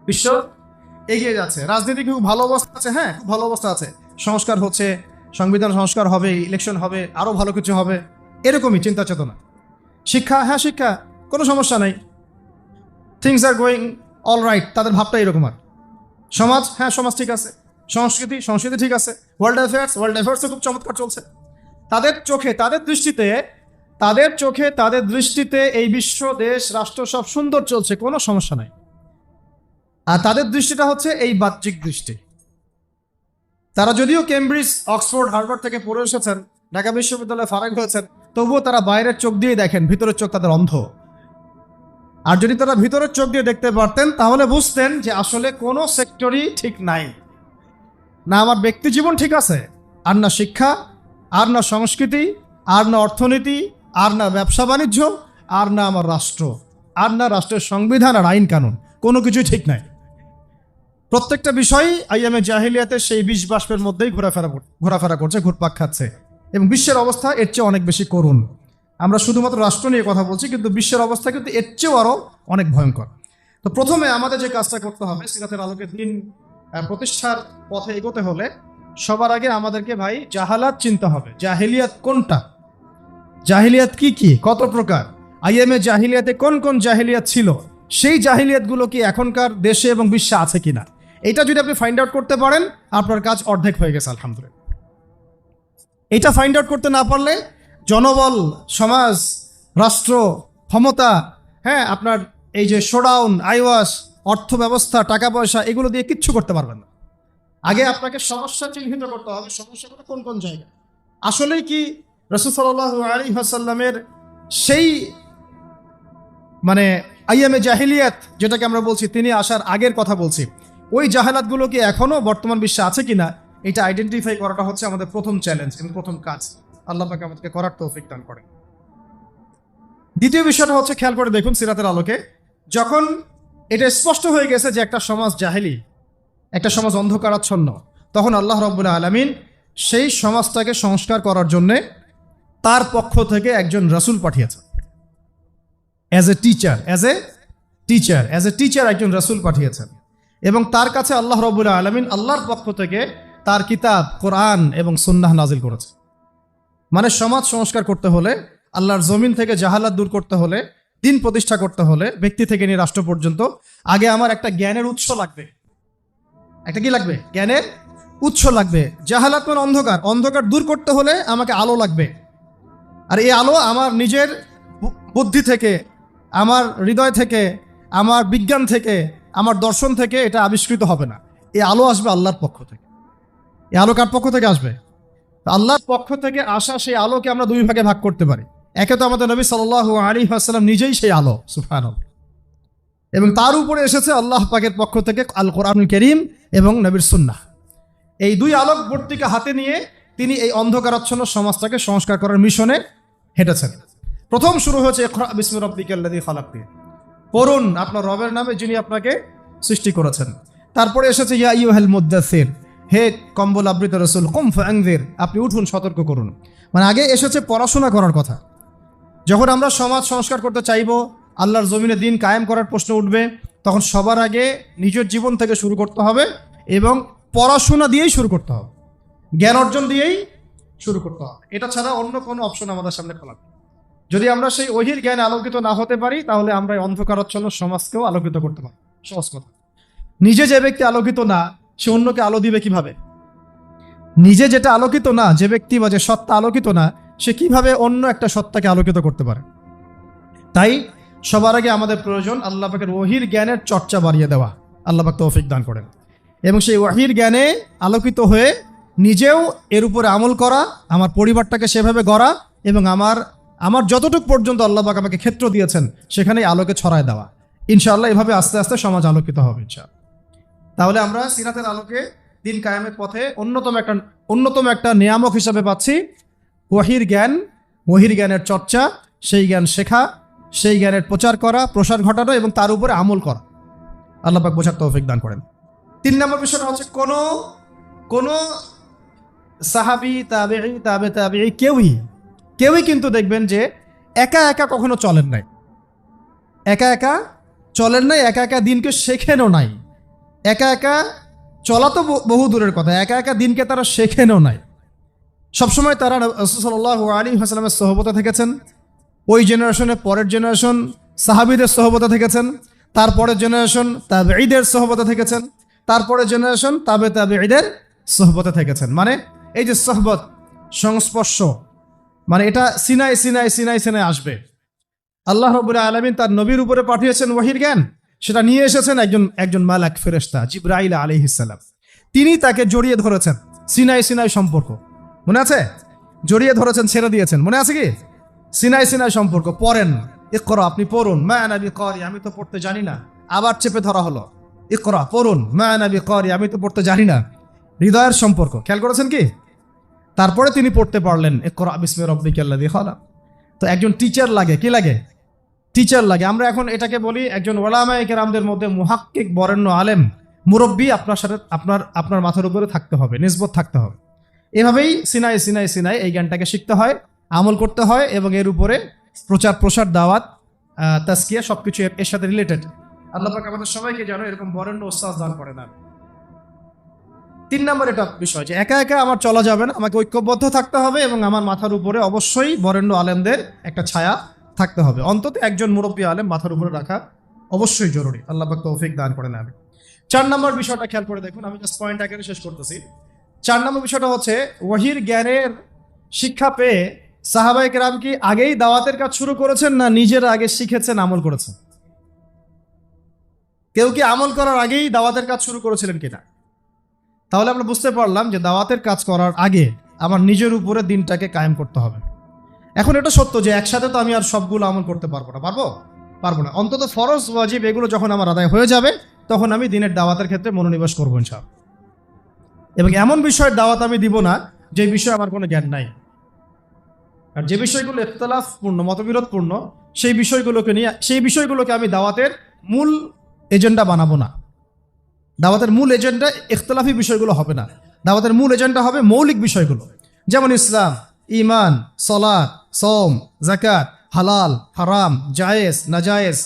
বিশ্ব এগিয়ে যাচ্ছে, রাজনীতি খুব ভালো অবস্থা আছে, হ্যাঁ খুব ভালো অবস্থা আছে, সংস্কার হচ্ছে, সংবিধান সংস্কার হবে, ইলেকশন হবে, আরো ভালো কিছু হবে, এরকমই চিন্তা চেতনা। শিক্ষা, হ্যাঁ শিক্ষা কোনো সমস্যা নাই, things are going all right, তাদের ভাবটা এরকম। আর সমাজ, হ্যাঁ সমাজ ঠিক আছে, সংস্কৃতি, সংস্কৃতি ঠিক আছে, ওয়ার্ল্ড অ্যাফেয়ার্সও খুব চমৎকার চলছে। তাদের চোখে, তাদের দৃষ্টিতে এই বিশ্ব, দেশ, রাষ্ট্র সব সুন্দর চলছে, কোনো সমস্যা নাই। আর তাদের দৃষ্টিটা হচ্ছে এই বাহ্যিক দৃষ্টি। তারা যদিও কেমব্রিজ, অক্সফোর্ড, হার্ভার্ড থেকে পড়ে এসেছেন, ঢাকা বিশ্ববিদ্যালয়ে ফারাক হয়েছেন, তবুও তারা বাইরের চোখ দিয়ে দেখেন, ভিতরের চোখ তাদের অন্ধ। আর যদি তারা ভিতরের চোখ দিয়ে দেখতে পারতেন তাহলে বুঝতেন যে আসলে কোনো সেক্টরই ঠিক নাই। না আমার ব্যক্তি জীবন ঠিক আছে, আর না শিক্ষা, আর না সংস্কৃতি, আর না অর্থনীতি, আর না ব্যবসা বাণিজ্য, আর না আমার রাষ্ট্র, আর না রাষ্ট্রের সংবিধান আর আইন কানুন, কোনো কিছুই ঠিক নাই। প্রত্যেকটা বিষয়ই আইয়ামে জাহিলিয়াতে সেই বিষ বাষ্পের মধ্যেই ঘোরাফেরা করছে, ঘুরপাক খাচ্ছে। এবং বিশ্বের অবস্থা এর চেয়ে অনেক বেশি করুণ। আমরা শুধুমাত্র রাষ্ট্র নিয়ে কথা বলছি, কিন্তু বিশ্বের অবস্থা কিন্তু এর চেয়েও আরও অনেক ভয়ঙ্কর। তো প্রথমে আমাদের যে কাজটা করতে হবে, সিরাতের আলোকে দিন প্রতিষ্ঠার পথে এগোতে হলে সবার আগে আমাদেরকে ভাই জাহালাত চিনতে হবে। জাহিলিয়াত কোনটা, জাহিলিয়াত কি কি, কত প্রকার, আইএমএ জাহিলিয়াতে কোন কোন জাহিলিয়াত ছিল, সেই জাহিলিয়াতগুলো কি এখনকার দেশে এবং বিশ্বে আছে কিনা, এটা যদি আপনি ফাইন্ড আউট করতে পারেন আপনার কাজ অর্ধেক হয়ে গেছে আলহামদুলিল্লাহ। এটা ফাইন্ড আউট করতে না পারলে জনবল, সমাজ, রাষ্ট্র, ক্ষমতা, হ্যাঁ আপনার এই যে শোডাউন, আইওয়াস, অর্থ ব্যবস্থা, টাকা পয়সা, এগুলো দিয়ে কিচ্ছু করতে পারবেন না। আগে আপনাকে সমস্যা চিহ্নিত করতে হবে, সমস্যাগুলো কোন কোন জায়গায়। আসলেই কি রাসূল সাল্লাল্লাহু আলাইহি ওয়াসাল্লামের সেই মানে আইয়ামে জাহিলিয়াত যেটাকে আমরা বলছি, তিনি আসার আগের কথা বলছি, ওই জাহালাতগুলো কি এখনো বর্তমান বিশ্বে আছে কিনা, এটা আইডেন্টিফাই করাটা হচ্ছে আমাদের প্রথম চ্যালেঞ্জ এবং প্রথম কাজ। আল্লাহ পাক আমাদেরকে করার তৌফিক দান করেন। দ্বিতীয় বিষয়টা হচ্ছে, খেয়াল করে দেখুন সিরাতের আলোকে, যখন এটা স্পষ্ট হয়ে গেছে যে একটা সমাজ জাহেলি, একটা সমাজ অন্ধকারাচ্ছন্ন, তখন আল্লাহ রাব্বুল আলামিন সেই সমাজটাকে সংস্কার করার জন্যে তার পক্ষ থেকে একজন রাসূল পাঠিয়েছেন। অ্যাজ এ টিচার একজন রাসূল পাঠিয়েছেন, এবং তার কাছে আল্লাহ রাব্বুল আলামিন আল্লাহর পক্ষ থেকে তার কিতাব কোরআন এবং সুন্নাহ নাজিল করেছে। মানে সমাজ সংস্কার করতে হলে, আল্লাহর জমিন থেকে জাহালাত দূর করতে হলে, দিন প্রতিষ্ঠা করতে হলে, ব্যক্তি থেকে নিয়ে রাষ্ট্র পর্যন্ত, আগে আমার একটা জ্ঞানের উৎস লাগবে। একটা কি লাগবে? জ্ঞানের উৎস লাগবে। জাহালাত মানে অন্ধকার দূর করতে হলে আমাকে আলো লাগবে। আর এই আলো আমার নিজের বুদ্ধি থেকে, আমার হৃদয় থেকে, আমার বিজ্ঞান থেকে, আমার দর্শন থেকে এটা আবিষ্কৃত হবে না। এই আলো আসবে আল্লাহর পক্ষ থেকে। এই আলো কার পক্ষ থেকে আসবে? আল্লাহর পক্ষ থেকে আসা সেই আলোকে আমরা দুই ভাগে ভাগ করতে পারি। একে তো আমাদের নবী সাল্লাল্লাহু আলাইহি ওয়াসাল্লাম নিজেই সেই আলো, সুবহানাল্লাহ, এবং তার উপরে এসেছে আল্লাহ পাকের পক্ষ থেকে আল কোরআনুল কারীম এবং নবীর সুন্নাহ। এই দুই আলোক বর্তিকা হাতে নিয়ে তিনি এই অন্ধকারাচ্ছন্ন সমাজটাকে সংস্কার করার মিশনে হেঁটেছেন। প্রথম শুরু হয়েছে ইকরা বিসমি রাব্বিকাল্লাযী খালাক দিয়ে, পড়ুন আপনার রবের নামে যিনি আপনাকে সৃষ্টি করেছেন। তারপরে এসেছে ইয়া আইয়ুহাল মুদ্দাসসির, হে কম্বল আবৃত রাসূল, কুম ফাআনযির, আপনি উঠুন সতর্ক করুন। মানে আগে এসেছে পড়াশোনা করার কথা। যখন আমরা সমাজ সংস্কার করতে চাইব, আল্লাহর জমিনে দিন কায়েম করার প্রশ্ন উঠবে, তখন সবার আগে নিজের জীবন থেকে শুরু করতে হবে এবং পড়াশোনা দিয়েই শুরু করতে হবে, জ্ঞান অর্জন দিয়েই শুরু করতে হবে। এটা ছাড়া অন্য কোনো অপশন আমাদের সামনে খোলা নেই। যদি আমরা সেই ওহির জ্ঞানে আলোকিত না হতে পারি, তাহলে আমরা এই অন্ধকারাচ্ছন্ন সমাজকেও আলোকিত করতে পারি। সহজ কথা। নিজে যে ব্যক্তি আলোকিত না, সে অন্যকে আলো দিবে কিভাবে? নিজে যেটা আলোকিত না, যে ব্যক্তি বা যে সত্তা আলোকিত না, সে কিভাবে অন্য একটা সত্তাকে আলোকিত করতে পারে? তাই সবার আগে আমাদের প্রয়োজন আল্লাহ পাকের ওহির জ্ঞানের চর্চা বাড়িয়ে দেওয়া। আল্লাহ পাক তৌফিক দান করেন। এবং সেই ওহির জ্ঞানে আলোকিত হয়ে নিজেও এর উপরে আমল করা, আমার পরিবারটাকে সেভাবে গড়া, এবং আমার যতটুকু পর্যন্ত আল্লাহ পাক আমাকে ক্ষেত্র দিয়েছেন সেখানেই আলোকে ছড়ায় দেওয়া। ইনশাআল্লাহ এভাবে আস্তে আস্তে সমাজ আলোকিত হবে ইনশাআল্লাহ। তাহলে আমরা সিরাতের আলোকে দিন কায়েমের পথে অন্যতম একটা নিয়ামক হিসাবে পাচ্ছি ওহির জ্ঞান, ওহির জ্ঞানের চর্চা, সেই জ্ঞান শেখা, সেই জ্ঞানের প্রচার করা, প্রসার ঘটানো এবং তার উপরে আমল করা। আল্লাহ পাক বোঝার তৌফিক দান করেন। 3 নম্বর বিষয়টা হচ্ছে, কোন সাহাবী, তাবেঈ, তাবে তাবেঈ কেউই কিন্তু দেখবেন যে একা একা কখনো চলেন নাই, একা একা দিনকে শেখেনও নাই। একা একা চলা তো বহু দূরের কথা, একা একা দিনকে তারা শেখেনও নাই। সবসময় তারা রাসূল সাল্লাল্লাহু আলাইহি ওয়াসাল্লামের সোহবতে থেকেছেন, ওই জেনারেশনের পরের জেনারেশন সাহাবীদের সোহবতে থেকেছেন, তারপরের জেনারেশন তাবেঈদের সোহবতে থেকেছেন, তারপরের জেনারেশন তাবেঈদের সোহবতে থেকেছেন। মানে এই যে সোহবত, সংস্পর্শ, মানে এটা সিনাই সিনাই সিনাই সিনাই আসবে। আল্লাহ রাব্বুল আলামিন তার নবীর উপরে পাঠিয়েছেন ওহীর জ্ঞান, সেটা নিয়ে এসেছেন একজন মালাক ফেরেশতা জিবরাইল আলাইহিস সালাম। তিনি তাকে জড়িয়ে ধরেছেন, সিনাই সিনাই সম্পর্ক মনে আছে? জড়িয়ে ধরেছেন, ছেড়ে দিয়েছেন, মনে আছে কি? সিনাই সিনাই সম্পর্ক। পড়েন, ইকরা, আপনি পড়ুন, মা আনা বিকারি, আমি তো পড়তে জানি না। আবার চেপে ধরা হলো, ইকরা, পড়ুন, মা আনা বিকারি, আমি তো পড়তে জানি না। হৃদয়ের সম্পর্ক খেয়াল করেছেন কি? তারপরে তিনি পড়তে পারলেন, ইকরা বিসমি রাব্বিকাল্লাযী খালাক। তো একজন টিচার লাগে, কি লাগে? টিচার লাগে। আমরা এখন এটাকে বলি একজন ওলামায়ে কেরামদের মধ্যে মুহাক্কিক, বরেণ্য আলেম, মুরব্বী আপনার সাথে আপনার মাথার উপরে থাকতে হবে, নিসবত থাকতে হবে। এভাবেই সিনাই সিনাই সিনাই এই জ্ঞানটাকে শিখতে হয়, আমল করতে হয়, এবং এর উপরে প্রচার প্রসার, দাওয়াত, তাজকিয়া সবকিছু এর সাথে রিলেটেড। আল্লাহ পাক আমাদের সবাইকে যেন এরকম বরেণ্য ওস্তাদ দান করে না। 3 নম্বর এটা বিষয় যে একা একা আমার চলা যাবে না, আমাকে ঐক্যবদ্ধ থাকতে হবে, এবং আমার মাথার উপরে অবশ্যই বরেণ্য আলেমদের একটা ছায়া থাকতে হবে। অন্তত একজন মুরব্বী আলেম মাথার উপরে রাখা অবশ্যই জরুরি। আল্লাহ পাক তৌফিক দান করে না। 4 নম্বর বিষয়টা খেয়াল করে দেখুন, আমি জাস্ট পয়েন্ট আকারে শেষ করতেছি। 4 নম্বর বিষয়টা হচ্ছে ওহীর জ্ঞানের শিক্ষা পেয়ে সাহাবায়ে কেরাম কি আগেই দাওয়াতের কাজ শুরু করেছেন, না নিজেরা আগে শিখেছেন, আমল করেছেন? কেউ কি আমল করার আগেই দাওয়াতের কাজ শুরু করেছিলেন কিনা? তাহলে আমরা বুঝতে পারলাম যে দাওয়াতের কাজ করার আগে আমার নিজের উপরে দিনটাকে কায়েম করতে হবে। এখন এটা সত্য যে একসাথে তো আমি আর সবগুলো আমল করতে পারবো না, পারবো না। অন্তত ফরজ ওয়াজিব এগুলো যখন আমার আদায় হয়ে যাবে, তখন আমি দিনের দাওয়াতের ক্ষেত্রে মনোনিবেশ করবো ইনশাআল্লাহ। এবং এমন বিষয়ের দাওয়াত আমি দিব না যে বিষয়ে আমার কোনো জ্ঞান নাই। আর যে বিষয়গুলো ইখতিলাফপূর্ণ, মতবিরোধপূর্ণ, সেই বিষয়গুলোকে আমি দাওয়াতের মূল এজেন্ডা বানাবো না। দাওয়াতের মূল এজেন্ডা ইখতিলাফি বিষয়গুলো হবে না। দাওয়াতের মূল এজেন্ডা হবে মৌলিক বিষয়গুলো, যেমন ইসলাম, ঈমান, সালাত, সওম, যাকাত, হালাল, হারাম, জায়েজ, নাজায়েজ,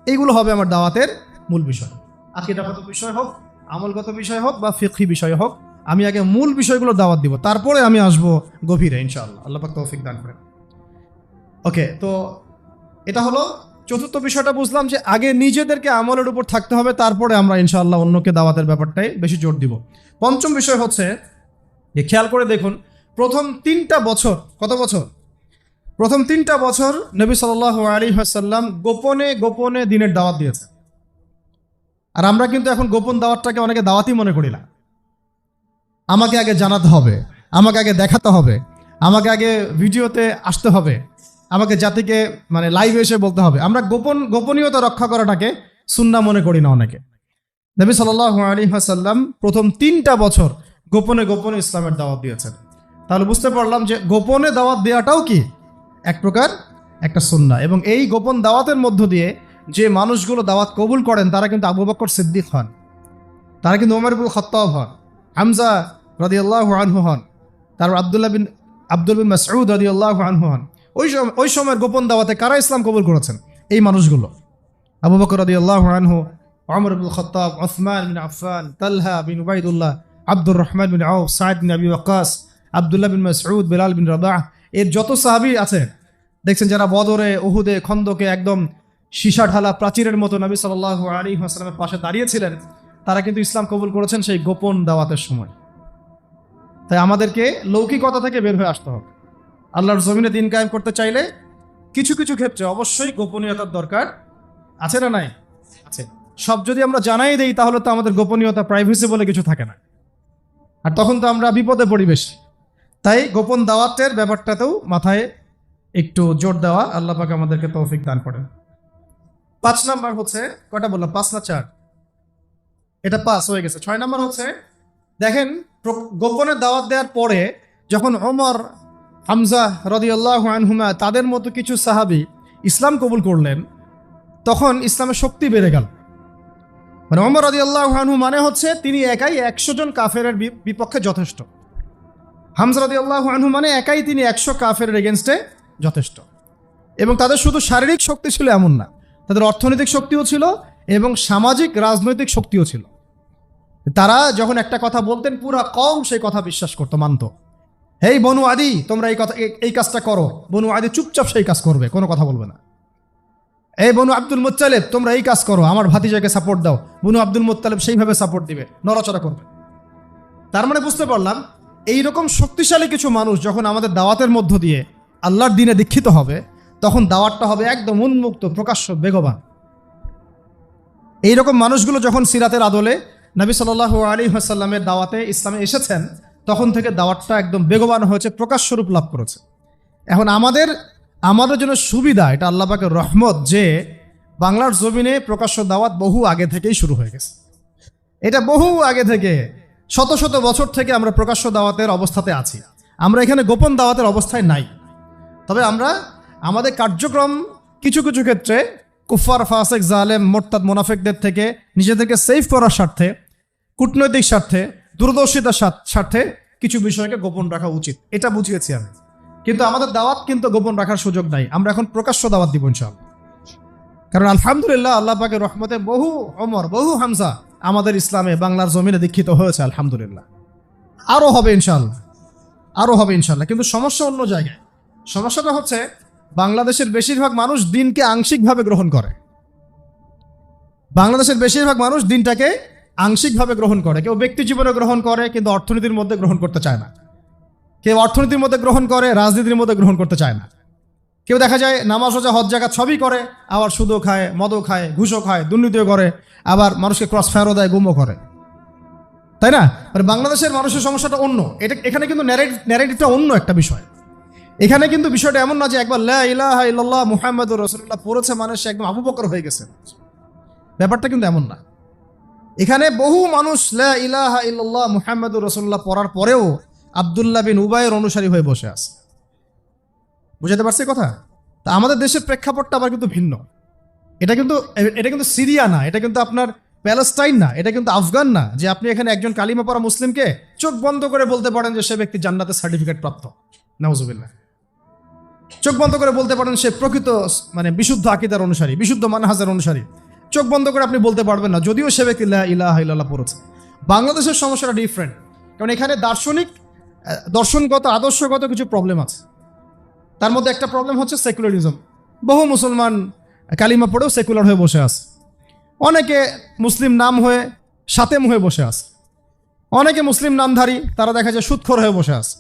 এইগুলো হবে আমার দাওয়াতের মূল বিষয়। আকীদাগত বিষয় হোক, আমলগত বিষয় হোক, বা ফিকহি বিষয় হোক, আমি আগে মূল বিষয়গুলো দাওয়াত দিব, তারপরে আমি আসবো গভীরে ইনশাআল্লাহ। আল্লাহ পাক তৌফিক দান করেন। ওকে, তো এটা হলো চতুর্থ বিষয়টা। বুঝলাম যে আগে নিজেদেরকে আমলের উপর থাকতে হবে, তারপরে আমরা ইনশাআল্লাহ অন্যকে দাওয়াতের ব্যাপারটাই বেশি জোর দিব। পঞ্চম বিষয় হচ্ছে যে খেয়াল করে দেখুন, প্রথম 3টা বছর, কত বছর? প্রথম 3টা বছর নবী সাল্লাল্লাহু আলাইহি ওয়াসাল্লাম গোপনে গোপনে দিনের দাওয়াত দিয়েছে। আর আমরা কিন্তু এখন গোপন দাওয়াতটাকে অনেকে দাওয়াতই মনে করি না। আমাকে আগে জানাতে হবে, আমাকে আগে দেখাতে হবে, আমাকে আগে ভিডিওতে আসতে হবে, আমাকে জাতিকে মানে লাইভে এসে বলতে হবে। আমরা গোপনীয়তা রক্ষা করাটাকে সুন্নাহ মনে করি না অনেকে। নবী সাল্লাল্লাহু আলাইহি ওয়াসাল্লাম প্রথম 3টা বছর গোপনে গোপনে ইসলামের দাওয়াত দিয়েছেন। তাহলে বুঝতে পারলাম যে গোপনে দাওয়াত দেওয়াটাও কি এক প্রকার একটা সুন্নাহ। এবং এই গোপন দাওয়াতের মধ্য দিয়ে যে মানুষগুলো দাওয়াত কবুল করেন, তারা কিন্তু আবু বকর সিদ্দিক হন, তারা কিন্তু ওমর ইবনে খাত্তাব হন, হামজা রাদিয়াল্লাহু আনহু হন, তারপর আব্দুল বিন মাসউদ রাদিয়াল্লাহু আনহু হন। ওই সময়ের গোপন দাওয়াতে কারা ইসলাম কবুল করেছেন? এই মানুষগুলো। আবু বকর রাদিয়াল্লাহু আনহু, ওমর ইবনে খাত্তাব, উসমান বিন আফফান, তালহা বিন উবাইদুল্লাহ, আব্দুর রহমান বিন আউফ, সাঈদ বিন আবি ওয়াক্কাস, আব্দুল্লাহ বিন মাসউদ, বেলাল বিন রাবাহ, এর যত সাহাবী আছে দেখছেন, যারা বদরে, উহুদে, খন্দকে একদম সীসা ঢালা প্রাচীরের মতো নবী সাল্লাল্লাহু আলাইহি ওয়াসাল্লামের পাশে দাঁড়িয়েছিলেন, তারা কিন্তু ইসলাম কবুল করেছেন সেই গোপন দাওয়াতের সময়। তাই আমাদেরকে লৌকিকতা থেকে বের হয়ে আসতে হবে। আল্লাহর জমিনে দিন কায়েম করতে চাইলে কিছু কিছু ক্ষেত্রে অবশ্যই গোপনীয়তার দরকার আছে, না নাই? আছে। সব যদি আমরা জানাই দেই, তাহলে তো আমাদের গোপনীয়তা, প্রাইভেসি বলে কিছু থাকে না, আর তখন তো আমরা বিপদে পড়ি বেশি। তাই গোপন দাওয়াতের ব্যাপারটাতেও মাথায় একটু জোর দেওয়া। আল্লাহ পাক আমাদেরকে তৌফিক দান করেন। 5 নাম্বার হচ্ছে, কয়টা বললাম? 5 না 4? এটা 5 হয়ে গেছে। 6 নাম্বার হচ্ছে, দেখেন গোপনে দাওয়াত দেওয়ার পরে যখন ওমর, হামজা রাদিয়াল্লাহু আনহুমা, তাদের মতো কিছু সাহাবী ইসলাম কবুল করলেন, তখন ইসলামের শক্তি বেড়ে গেল। মানে ওমর রাদিয়াল্লাহু আনহু মানে হচ্ছে তিনি একাই 100 জন কাফেরের বিপক্ষে যথেষ্ট। হামজা রাদিয়াল্লাহু আনহু মানে একাই তিনি 100 কাফেরের এগেনস্টে যথেষ্ট। এবং তাদের শুধু শারীরিক শক্তি ছিল এমন না, তাদের অর্থনৈতিক শক্তিও ছিল এবং সামাজিক রাজনৈতিক শক্তিও ছিল। তারা যখন একটা কথা বলতেন পুরা কওম সেই কথা বিশ্বাস করতো, মানতো। হেই বনু আদি, তোমরা এই কাজটা করো। বনু আদি চুপচাপ সেই কাজ করবে, কোনো কথা বলবে না। এই বনু আব্দুল মুত্তালিব, তোমরা এই কাজ করো, আমার ভাতিজাকে সাপোর্ট দাও। বনু আব্দুল মুত্তালিব সেইভাবে সাপোর্ট দিবে, নড়াচড়া করবে। তার মানে বুঝতে পারলাম এইরকম শক্তিশালী কিছু মানুষ যখন আমাদের দাওয়াতের মধ্য দিয়ে আল্লাহর দ্বীনে দীক্ষিত হবে, তখন দাওয়াতটা হবে একদম উন্মুক্ত, প্রকাশ্য, বেগবান। এইরকম মানুষগুলো যখন সিরাতের আদলে নবী সাল্লাল্লাহু আলাইহি ওয়াসাল্লামের দাওয়াতে ইসলামে এসেছেন, তখন থেকে দাওয়াতটা একদম বেগবান হয়েছে, প্রকাশ্য রূপ লাভ করেছে। এখন আমাদের জন্য সুবিধা, এটা আল্লাহ পাকের রহমত যে বাংলার জমিনে প্রকাশ্য দাওয়াত বহু আগে থেকেই শুরু হয়ে গেছে। এটা বহু আগে থেকে, শত শত বছর থেকে আমরা প্রকাশ্য দাওয়াতের অবস্থাতে আছি। আমরা এখানে গোপন দাওয়াতের অবস্থায় নাই। তবে আমরা আমাদের কার্যক্রম কিছু কিছু ক্ষেত্রে কুফার, ফাসেক, জালেম, মোরতাদ, মুনাফিকদের থেকে নিজেদেরকে সেভ করার স্বার্থে, কূটনৈতিক স্বার্থে, দূরদর্শিতার স্বার্থে কিছু বিষয়কে গোপন রাখা উচিত, এটা বুঝিয়েছি আমি। কিন্তু আমাদের দাওয়াত কিন্তু গোপন রাখার সুযোগ নাই। আমরা এখন প্রকাশ্য দাওয়াত দিব ইনশাআল্লাহ। কারণ আলহামদুলিল্লাহ আল্লাহ পাকের রহমতে বহু ওমর, বহু হামজা আমাদের ইসলামে বাংলার জমিনে দীক্ষিত হয়েছে আলহামদুলিল্লাহ। আরও হবে ইনশাআল্লাহ, আরও হবে ইনশাআল্লাহ। কিন্তু সমস্যা অন্য জায়গায়। সমস্যাটা হচ্ছে বাংলাদেশের বেশিরভাগ মানুষ দিনকে আংশিকভাবে গ্রহণ করে। বাংলাদেশের বেশিরভাগ মানুষ দিনটাকে আংশিকভাবে গ্রহণ করে। কেউ ব্যক্তি জীবনে গ্রহণ করে কিন্তু অর্থনীতির মধ্যে গ্রহণ করতে চায় না। কেউ অর্থনীতির মধ্যে গ্রহণ করে, রাজনীতির মধ্যে গ্রহণ করতে চায় না। কেউ দেখা যায় নামাজ, রোজা, হজ, জাকাত সবই করে, আবার সুদও খায়, মদও খায়, ঘুষও খায়, দুর্নীতিও করে, আবার মানুষকে ক্রস ফায়ারও দেয়, গুমও করে, তাই না? মানে বাংলাদেশের মানুষের সমস্যাটা অন্য। এখানে কিন্তু ন্যারেটিভটা অন্য একটা বিষয়। এখানে কিন্তু বিষয়টা এমন না যে একবার লা ইলাহা ইল্লাল্লাহ মুহাম্মাদুর রাসূলুল্লাহ পড়েছে মানে সে একদম আবু বকর হয়ে গেছে। ব্যাপারটা কিন্তু এমন না। এখানে বহু মানুষ লা ইলাহা ইল্লাল্লাহ মুহাম্মাদুর রাসূলুল্লাহ পড়ার পরেও আব্দুল্লাহ বিন উবাইয়ের অনুসারী হয়ে বসে আছে। বুঝাতে পারছি কথা? তা আমাদের দেশের প্রেক্ষাপটটা আবার কিন্তু ভিন্ন। এটা কিন্তু সিরিয়া না, এটা কিন্তু আপনার প্যালেস্টাইন না, এটা কিন্তু আফগান না যে আপনি এখানে একজন কালিমা পড়া মুসলিমকে চোখ বন্ধ করে বলতে পারেন যে সে ব্যক্তি জান্নাতের সার্টিফিকেট প্রাপ্ত। নাউজুবিল্লাহ। চোখ বন্ধ করে বলতে পারেন সে প্রকৃত মানে বিশুদ্ধ আকীদার অনুসারী, বিশুদ্ধ মানহাজের অনুসারী। চোখ বন্ধ করে আপনি বলতে পারবেন না, যদিও সে ব্যক্তি লা ইলাহা ইল্লাল্লাহ পড়েছে। বাংলাদেশের সমস্যাটা ডিফারেন্ট, কারণ এখানে দর্শনগত, আদর্শগত কিছু প্রবলেম আছে। তার মধ্যে একটা প্রবলেম হচ্ছে সেকুলারিজম। বহু মুসলমান কালিমা পড়েও সেকুলার হয়ে বসে আছে। অনেকে মুসলিম নাম হয়ে সাতেম হয়ে বসে আছে। অনেকে মুসলিম নামধারী, তারা দেখা যায় সুদখোর হয়ে বসে আছে।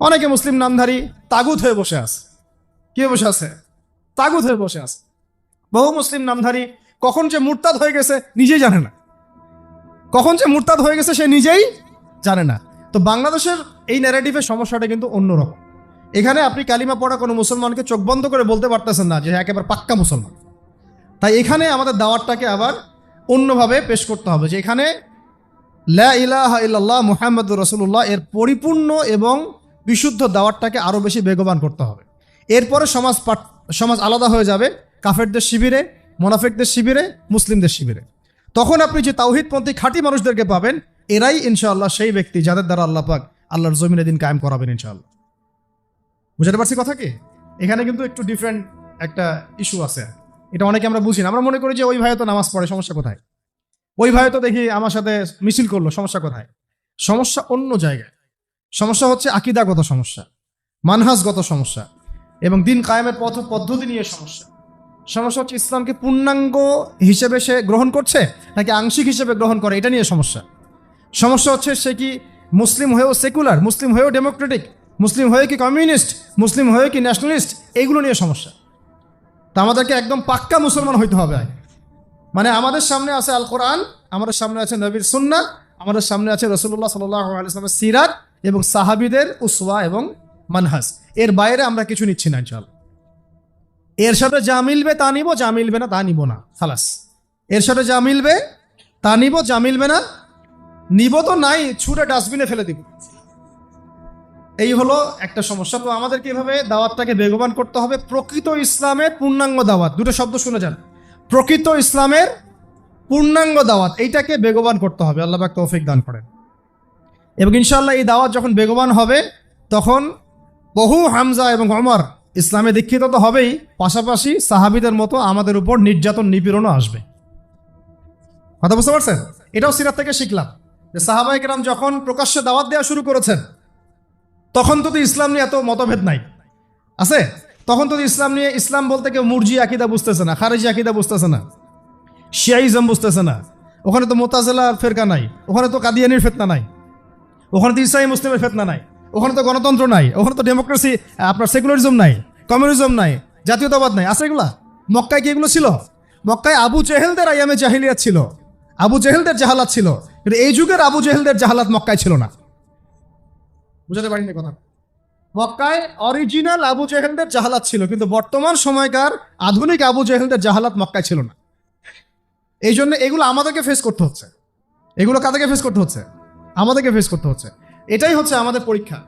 অনেকে মুসলিম নামধারী তাগুত হয়ে বসে আছে। কে বসে আছে? তাগুত হয়ে বসে আছে। বহু মুসলিম নামধারী কখন যে মুরতাদ হয়ে গেছে নিজেই জানে না। কখন যে মুরতাদ হয়ে গেছে সে নিজেই জানে না। তো বাংলাদেশের এই ন্যারেটিভের সমস্যাটা কিন্তু অন্যরকম। এখানে আপনি কালিমা পড়া কোনো মুসলমানকে চোখ বন্ধ করে বলতে পারতেছেন না যে একেবারে পাক্কা মুসলমান। তাই এখানে আমাদের দাওয়াতটাকে আবার অন্যভাবে পেশ করতে হবে, যে এখানে লা ইলাহা ইল্লাল্লাহ মুহাম্মাদুর রাসূলুল্লাহ এর পরিপূর্ণ এবং বিশুদ্ধ দাওয়াতটাকে আরও বেশি বেগবান করতে হবে। এরপরে সমাজ আলাদা হয়ে যাবে কাফেরদের শিবিরে, মুনাফিকদের শিবিরে, মুসলিমদের শিবিরে। তখন আপনি যে তাওহীদপন্থী খাঁটি মানুষদেরকে পাবেন, এরাই ইনশাআল্লাহ সেই ব্যক্তি যাদের দ্বারা আল্লাহ পাক আল্লাহর জমিনে দিন কায়েম করাবেন ইনশাআল্লাহ। বুঝতে পারছি কথা কি? এখানে কিন্তু একটু ডিফারেন্ট একটা ইস্যু আছে। এটা অনেকে আমরা বুঝি না। আমরা মনে করি যে ওই ভাই তো নামাজ পড়ে, সমস্যা কোথায়? ওই ভাই তো দেখি আমার সাথে মিছিল করলো, সমস্যা কোথায়? সমস্যা অন্য জায়গায়। সমস্যা হচ্ছে আকীদাগত সমস্যা, মানহাজগত সমস্যা এবং দিন কায়েমের পদ্ধতি নিয়ে সমস্যা। সমস্যা হচ্ছে ইসলামকে পূর্ণাঙ্গ হিসেবে সে গ্রহণ করছে নাকি আংশিক হিসেবে গ্রহণ করে, এটা নিয়ে সমস্যা। সমস্যা হচ্ছে সে কি মুসলিম হয়েও সেকুলার, মুসলিম হয়েও ডেমোক্রেটিক, মুসলিম হয়ে কি কমিউনিস্ট, মুসলিম হয়ে কি ন্যাশনালিস্ট, এইগুলো নিয়ে সমস্যা। তা আমাদেরকে একদম পাক্কা মুসলমান হইতে হবে। মানে আমাদের সামনে আছে আল কোরআন, আমাদের সামনে আছে নবীর সুন্নাহ, আমাদের সামনে আছে রাসূলুল্লাহ সাল্লাল্লাহু আলাইহি ওয়াসাল্লামের সিরাত এবং সাহাবীদের উসওয়া এবং মানহাজ। এর বাইরে আমরা কিছু নিচ্ছি না ইনশাআল্লাহ। এর সাথে যা মিলবে তা নিব, যা মিলবে না তা নিব না, খালাস। এর সাথে যা মিলবে তা নিব, যা মিলবে না নিব তো নাই, ছুঁড়ে ডাস্টবিনে ফেলে দিব। এই হলো একটা সমস্যা। তো আমাদেরকে এভাবে দাওয়াতটাকে বেগবান করতে হবে। প্রকৃত ইসলামের পূর্ণাঙ্গ দাওয়াত, দুটো শব্দ শুনে যান, প্রকৃত ইসলামের পূর্ণাঙ্গ দাওয়াত, এইটাকে বেগবান করতে হবে। আল্লাহ পাক তৌফিক দান করেন। এবং ইনশাআল্লাহ এই দাওয়াত যখন বেগবান হবে তখন বহু হামজা এবং ওমর ইসলামে দীক্ষিত তো হবেই, পাশাপাশি সাহাবীদের মতো আমাদের উপর নির্যাতন নিপীড়নও আসবে। কথা বুঝতে পারছেন? এটাও সিরাত থেকে শিখলাম। যে সাহাবায়ে কেরাম যখন প্রকাশ্যে দাওয়াত দেওয়া শুরু করেছেন, তখন তো ইসলাম নিয়ে এত মতভেদ নাই, আছে? তখন তো ইসলাম বলতে কেউ মুরজি আকীদা বুঝতেছে না, খারিজি আকীদা বুঝতেছে না, শিয়াইজম বুঝতেছে না, ওখানে তো মুতাজিলার ফেরকা নাই, ওখানে তো কাদিয়ানির ফিতনা নাই, ওখানে তো ইসলামী মুসলিমের ফিতনা নাই, ওখানে তো গণতন্ত্র নাই, ওখানে তো ডেমোক্রেসি, আপনার সেকুলারিজম নাই, কমিউনিজম নাই, জাতীয়তাবাদ নাই, আছে এগুলা? মক্কায় কি এগুলো ছিল? মক্কায় আবু জেহেলদের আইয়ামে জাহিলিয়াত ছিল, আবু জেহেলদের জাহালাত ছিল, কিন্তু এই যুগের আবু জেহেলদের জাহালাত মক্কায় ছিল না। বুঝাতে পারিনি কথা? মক্কায় অরিজিনাল আবু জেহেলদের জাহালাত ছিল, কিন্তু বর্তমান সময়কার আধুনিক আবু জেহেলদের জাহালাত মক্কায় ছিল না। এই জন্য এগুলো আমাদেরকে ফেস করতে হচ্ছে। এগুলো কাদেরকে ফেস করতে হচ্ছে? আমাদেরকে ফেস করতে হচ্ছে। এটাই হচ্ছে আমাদের পরীক্ষা।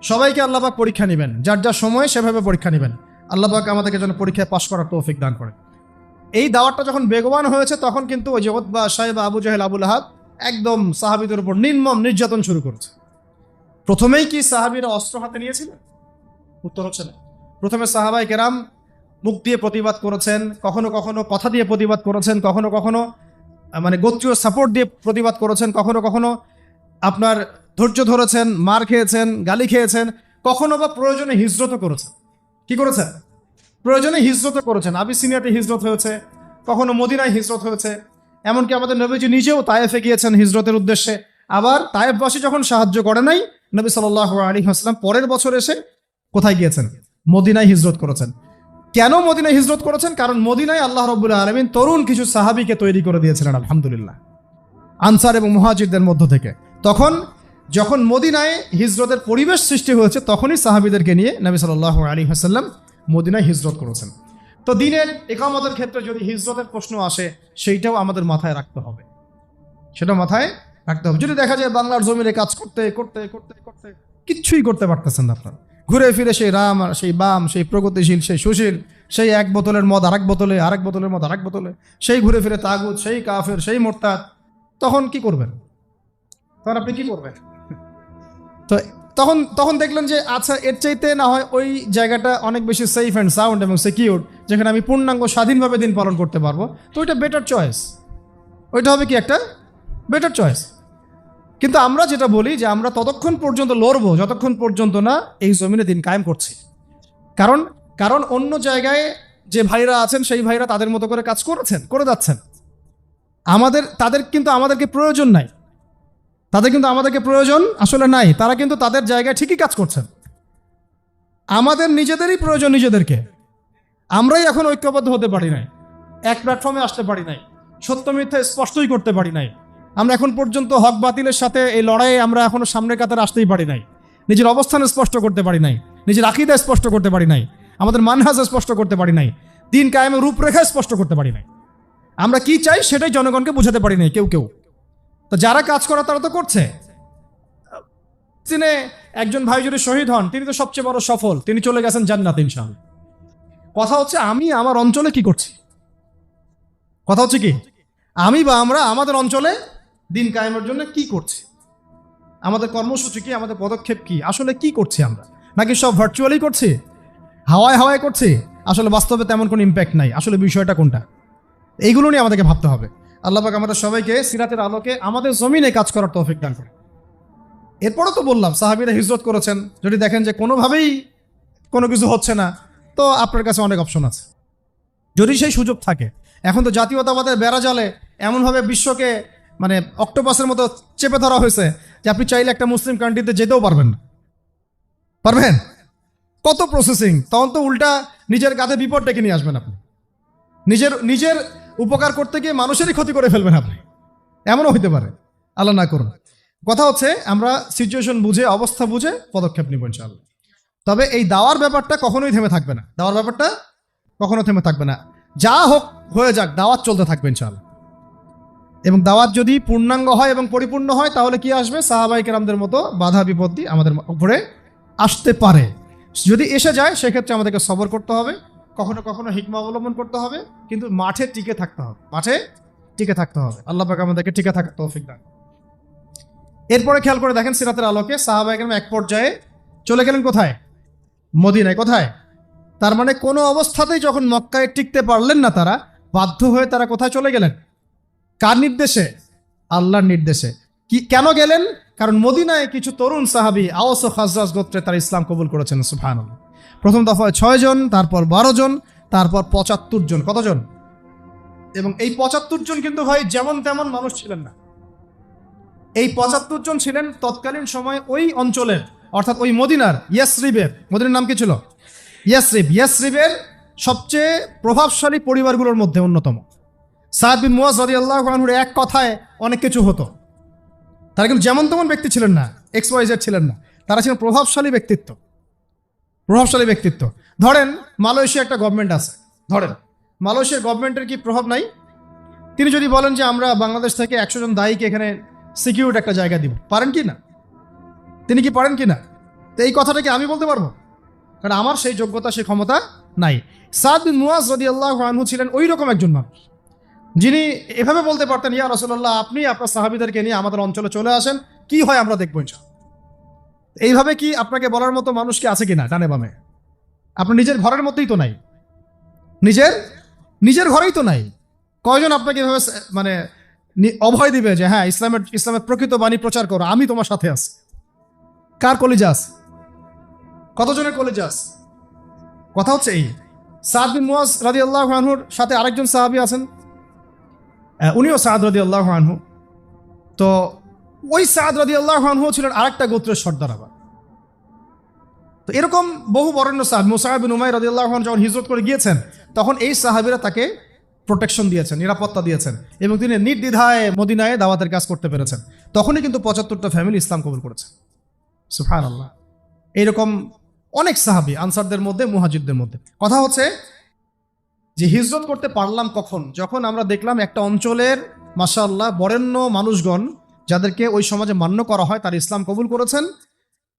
সবাইকে আল্লাহ পাক পরীক্ষা নেবেন, যার যার সময় সেভাবে পরীক্ষা নেবেন। আল্লাহ পাক আমাদেরকে যেন পরীক্ষায় পাশ করার তৌফিক দান করেন। এই দাওয়াতটা যখন বেগবান হয়েছে, তখন কিন্তু ওই জগৎ বা সাহেব আবু জেহেল আবু লাহাব একদম সাহাবীদের উপর নির্মম নির্যাতন শুরু করেছে। প্রথমেই কি সাহাবীরা অস্ত্র হাতে নিয়েছিলেন? উত্তর হচ্ছে না। প্রথমে সাহাবায়ে কেরাম মুখ দিয়ে প্রতিবাদ করেছেন, কখনো কখনো কথা দিয়ে প্রতিবাদ করেছেন, কখনো কখনো মানে গোত্রীয় সাপোর্ট দিয়ে প্রতিবাদ করেছেন, কখনো কখনো আপনার ধৈর্য ধরেছেন, মার খেয়েছেন, গালি খেয়েছেন, কখনো বা প্রয়োজনে হিজরতও করেছেন। কি করেছেন? প্রয়োজনে হিজরতও করেছেন। আবিসিনিয়াতে হিজরত হয়েছে, কখনো মদিনায় হিজরত হয়েছে, এমনকি আমাদের নবীজি নিজেও তায়েফে গিয়েছেন হিজরতের উদ্দেশ্যে। আবার তায়েফবাসী যখন সাহায্য করে নাই, নবী সাল্লাল্লাহু আলাইহি ওয়াসাল্লাম পরের বছর এসে কোথায় গিয়েছেন? মদিনায় হিজরত করেছেন। কেন মদিনায় হিজরত করেছেন? কারণ মদিনায় আল্লাহ রাব্বুল আলামিন তরুণ কিছু সাহাবীকে তৈরি করে দিয়েছিলেন, আলহামদুলিল্লাহ, আনসার এবং মুহাজিরদের মধ্য থেকে। তখন যখন মদিনায় হিজরতের পরিবেশ সৃষ্টি হয়েছে, তখনই সাহাবীদেরকে নিয়ে নবী সাল্লাল্লাহু আলাইহি ওয়াসাল্লাম মদিনায় হিজরত করেছেন। তো দিনের ইকামতের ক্ষেত্রে যদি হিজরতের প্রশ্ন আসে, সেইটাও আমাদের মাথায় রাখতে হবে, সেটা মাথায় রাখতে হবে। যদি দেখা যায় বাংলার জমিনে কাজ করতে করতে করতে করতে কিচ্ছুই করতে পারতেছেন না আপনারা, ঘুরে ফিরে সেই রাম আর সেই বাম, সেই প্রগতিশীল, সেই সুশীল, সেই এক বোতলের মদ আরেক বোতলে, আরেক বোতলের মদ আরেক বোতলে, সেই ঘুরে ফিরে তাগুত, সেই কাফের, সেই মোরতাদ, তখন কি করবেন? তখন আপনি কি করবেন? তো তখন তখন দেখলেন যে আচ্ছা, এর চাইতে না হয় ওই জায়গাটা অনেক বেশি সেফ অ্যান্ড সাউন্ড এবং সিকিউর, যেখানে আমি পূর্ণাঙ্গ স্বাধীনভাবে দিন পালন করতে পারবো, তো ওইটা বেটার চয়েস। ওইটা হবে কি একটা বেটার চয়েস। কিন্তু আমরা যেটা বলি যে আমরা ততক্ষণ পর্যন্ত লড়বো যতক্ষণ পর্যন্ত না এই জমিনে দিন কায়েম করছি। কারণ কারণ অন্য জায়গায় যে ভাইরা আছেন, সেই ভাইরা তাদের মতো করে কাজ করে যাচ্ছেন। তাদের কিন্তু আমাদেরকে প্রয়োজন নাই, তাদের কিন্তু আমাদেরকে প্রয়োজন আসলে নাই। তারা কিন্তু তাদের জায়গায় ঠিকই কাজ করছেন। আমাদের নিজেদেরই প্রয়োজন নিজেদেরকে। আমরাই এখন ঐক্যবদ্ধ হতে পারি নাই, এক প্ল্যাটফর্মে আসতে পারি নাই, সত্য মিথ্যা স্পষ্টই করতে পারি নাই। আমরা এখন পর্যন্ত হক বাতিলের সাথে এই লড়াইয়ে আমরা এখনো সামনের কাতারে আসতেই পারি নাই, নিজের অবস্থান স্পষ্ট করতে পারি নাই, নিজের আকীদা স্পষ্ট করতে পারি নাই, আমাদের মানহাজ স্পষ্ট করতে পারি নাই, দিন কায়েমের রূপরেখা স্পষ্ট করতে পারি নাই। আমরা কি চাই সেটাই জনগণকে বোঝাতে পারি নাই কেউ কেউ। তো যারা কাজ করা তারা তো করছে। তিনি একজন ভাই যদি শহীদ হন, তিনি তো সবচেয়ে বড় সফল, তিনি চলে গেছেন জান্নাত ইনশাআল্লাহ। কথা হচ্ছে আমি আমার অঞ্চলে কি করছি, কথা হচ্ছে কি আমি বা আমরা আমাদের অঞ্চলে দিন কায়েমের জন্য কি করছি, আমাদের কর্মসূচি কি, আমাদের পদক্ষেপ কি, আসলে কি করছি আমরা, নাকি সব ভার্চুয়ালি করছি, হাওয়ায় হাওয়ায় করছি, আসলে বাস্তবে তেমন কোনো ইম্প্যাক্ট নাই, আসলে বিষয়টা কোনটা, এইগুলো নিয়ে আমাদেরকে ভাবতে হবে। আল্লাহ পাক আমাদের সবাইকে সিরাতের আলোকে আমাদের জমিনে কাজ করার তৌফিক দান করে। এরপরও তো বললাম সাহাবীরা হিজরত করেছেন। যদি দেখেন যে কোনোভাবেই কোনো কিছু হচ্ছে না, তো আপনার কাছে অনেক অপশন আছে, যদি সেই সুযোগ থাকে। এখন তো জাতীয়তাবাদের বেড়াজালে এমনভাবে বিশ্বকে মানে অক্টোপাসের মতো চেপে ধরা হয়েছে যে আপনি চাইলে একটা মুসলিম কান্ট্রিতে যেতেও পারবেন না। পারবেন? কত প্রসেসিং, তখন তো উল্টা নিজের কাঁধে বিপদ ডেকে নিয়ে আসবেন আপনি, নিজের উপকার করতে গিয়ে মানুষেরই ক্ষতি করে ফেলবেন আপনি, এমনও হইতে পারে, আল্লাহ না করুন। কথা হচ্ছে আমরা সিচুয়েশন বুঝে, অবস্থা বুঝে পদক্ষেপ নিব ইনশাআল্লাহ। তবে এই দাওয়ার ব্যাপারটা কখনোই থেমে থাকবে না, দাওয়ার ব্যাপারটা কখনো থেমে থাকবে না। যা হোক হয়ে যাক, দাওয়াত চলতে থাকবে ইনশাআল্লাহ। এবং দাওয়াত যদি পূর্ণাঙ্গ হয় এবং পরিপূর্ণ হয়, তাহলে কি আসবে? সাহাবায়ে কেরামদের মতো বাধা বিপত্তি আমাদের উপরে আসতে পারে। যদি এসে যায়, সেক্ষেত্রে আমাদেরকে সবর করতে হবে, কখনো কখনো হিকমা অবলম্বন করতে হবে, কিন্তু মাঠে টিকে থাকতে হবে, মাঠে টিকে থাকতে হবে। আল্লাহ পাক আমাদেরকে টিকে থাকার তৌফিক দান। এরপরে খেয়াল করে দেখেন সিরাতের আলোকে সাহাবায়ে কেরাম এক পর্যায়ে চলে গেলেন কোথায়? মদিনায়। কোথায়? তার মানে কোনো অবস্থাতেই যখন মক্কায় টিকতে পারলেন না তারা, বাধ্য হয়ে তারা কোথায় চলে গেলেন? কার নির্দেশে? আল্লাহর নির্দেশে। কেন গেলেন? কারণ মদিনায় কিছু তরুণ সাহাবী আওস ও খাজরাজ গোত্রে তারা ইসলাম কবুল করেছেন। সুবহানাল্লাহ। প্রথম দফায় 6 জন, তারপর 12 জন, তারপর 75 জন। কতজন? এবং এই 75 জন কিন্তু ভাই যেমন তেমন মানুষ ছিলেন না। এই 75 জন ছিলেন তৎকালীন সময় ওই অঞ্চলের, অর্থাৎ ওই মদিনার ইয়াসরিবের, মদিনার নাম কি ছিল? ইয়াসরিবের সবচেয়ে প্রভাবশালী পরিবারগুলোর মধ্যে অন্যতম। সাদ বিন মুয়াজ রাদিয়াল্লাহু আনহুর এক কথায় অনেক কিছু হতো। তারা কিন্তু যেমন তেমন ব্যক্তি ছিলেন না, XYZ ছিলেন না, তারা ছিলেন প্রভাবশালী ব্যক্তিত্ব। ধরেন মালয়েশিয়া একটা গভর্নমেন্ট আছে, ধরেন মালয়েশিয়ার গভর্নমেন্টের কি প্রভাব নাই? তিনি যদি বলেন যে আমরা বাংলাদেশ থেকে 100 জন দায়ীকে এখানে সিকিউরিটি একটা জায়গা দিব, পারেন কি না? তিনি কি পারেন কি না? তো এই কথাটা কি আমি বলতে পারবো? কারণ আমার সেই যোগ্যতা, সেই ক্ষমতা নাই। সাদ বিন মুয়াজ রাদিয়াল্লাহু আনহু ছিলেন ওই রকম একজন মানুষ, যিনি এভাবে বলতে পারতেন, ইয়া রাসূলুল্লাহ, আপনি আপনার সাহাবীদেরকে নিয়ে আমাদের অঞ্চলে চলে আসেন, কি হয় আমরা দেখবো ইনশাআল্লাহ। এইভাবে কি আপনাকে বলার মতো মানুষ কি আছে কিনা ডানে বামে? আপনার নিজের ঘরের মধ্যেই তো নাই, নিজের ঘরেই তো নাই। কয়জন আপনাকে এভাবে মানে অভয় দিবে যে হ্যাঁ ইসলামের প্রকৃত বাণী প্রচার করো, আমি তোমার সাথে আছি? কার কলিজা আছে? কতজনের কলিজা আছে? কথা হচ্ছে এই, সাদ বিন মুয়াজ রাদিয়াল্লাহু আনহুর সাথে আরেকজন সাহাবী আছেন, উনিও সাদ রাদিয়াল্লাহু আনহু। তো ওই সাদ রাদিয়াল্লাহু আনহু ছিলেন আরেকটা গোত্রের সর্দার আবার। তো এরকম বহু বরেণ্য সাহাবী, মুসআব বিন উমাইর রাদিয়াল্লাহু আনহু যখন হিজরত করে গিয়েছেন, তখন এই সাহাবীরা তাকে প্রোটেকশন দিয়েছেন, নিরাপত্তা দিয়েছেন, এবং তিনি নির্দ্বিধায় মদিনায় দাওয়াতের কাজ করতে পেরেছেন। তখনই কিন্তু 75টা ফ্যামিলি ইসলাম কবুল করেছে। সুবহানাল্লাহ। এইরকম অনেক সাহাবী আনসারদের মধ্যে, মুহাজিরদের মধ্যে। কথা হচ্ছে যে হিজরত করতে পারলাম কখন? যখন আমরা দেখলাম একটা অঞ্চলের মাশাআল্লাহ বরেণ্য মানুষগণ, যাদেরকে ওই সমাজে মান্য করা হয়, তারা ইসলাম কবুল করেছেন।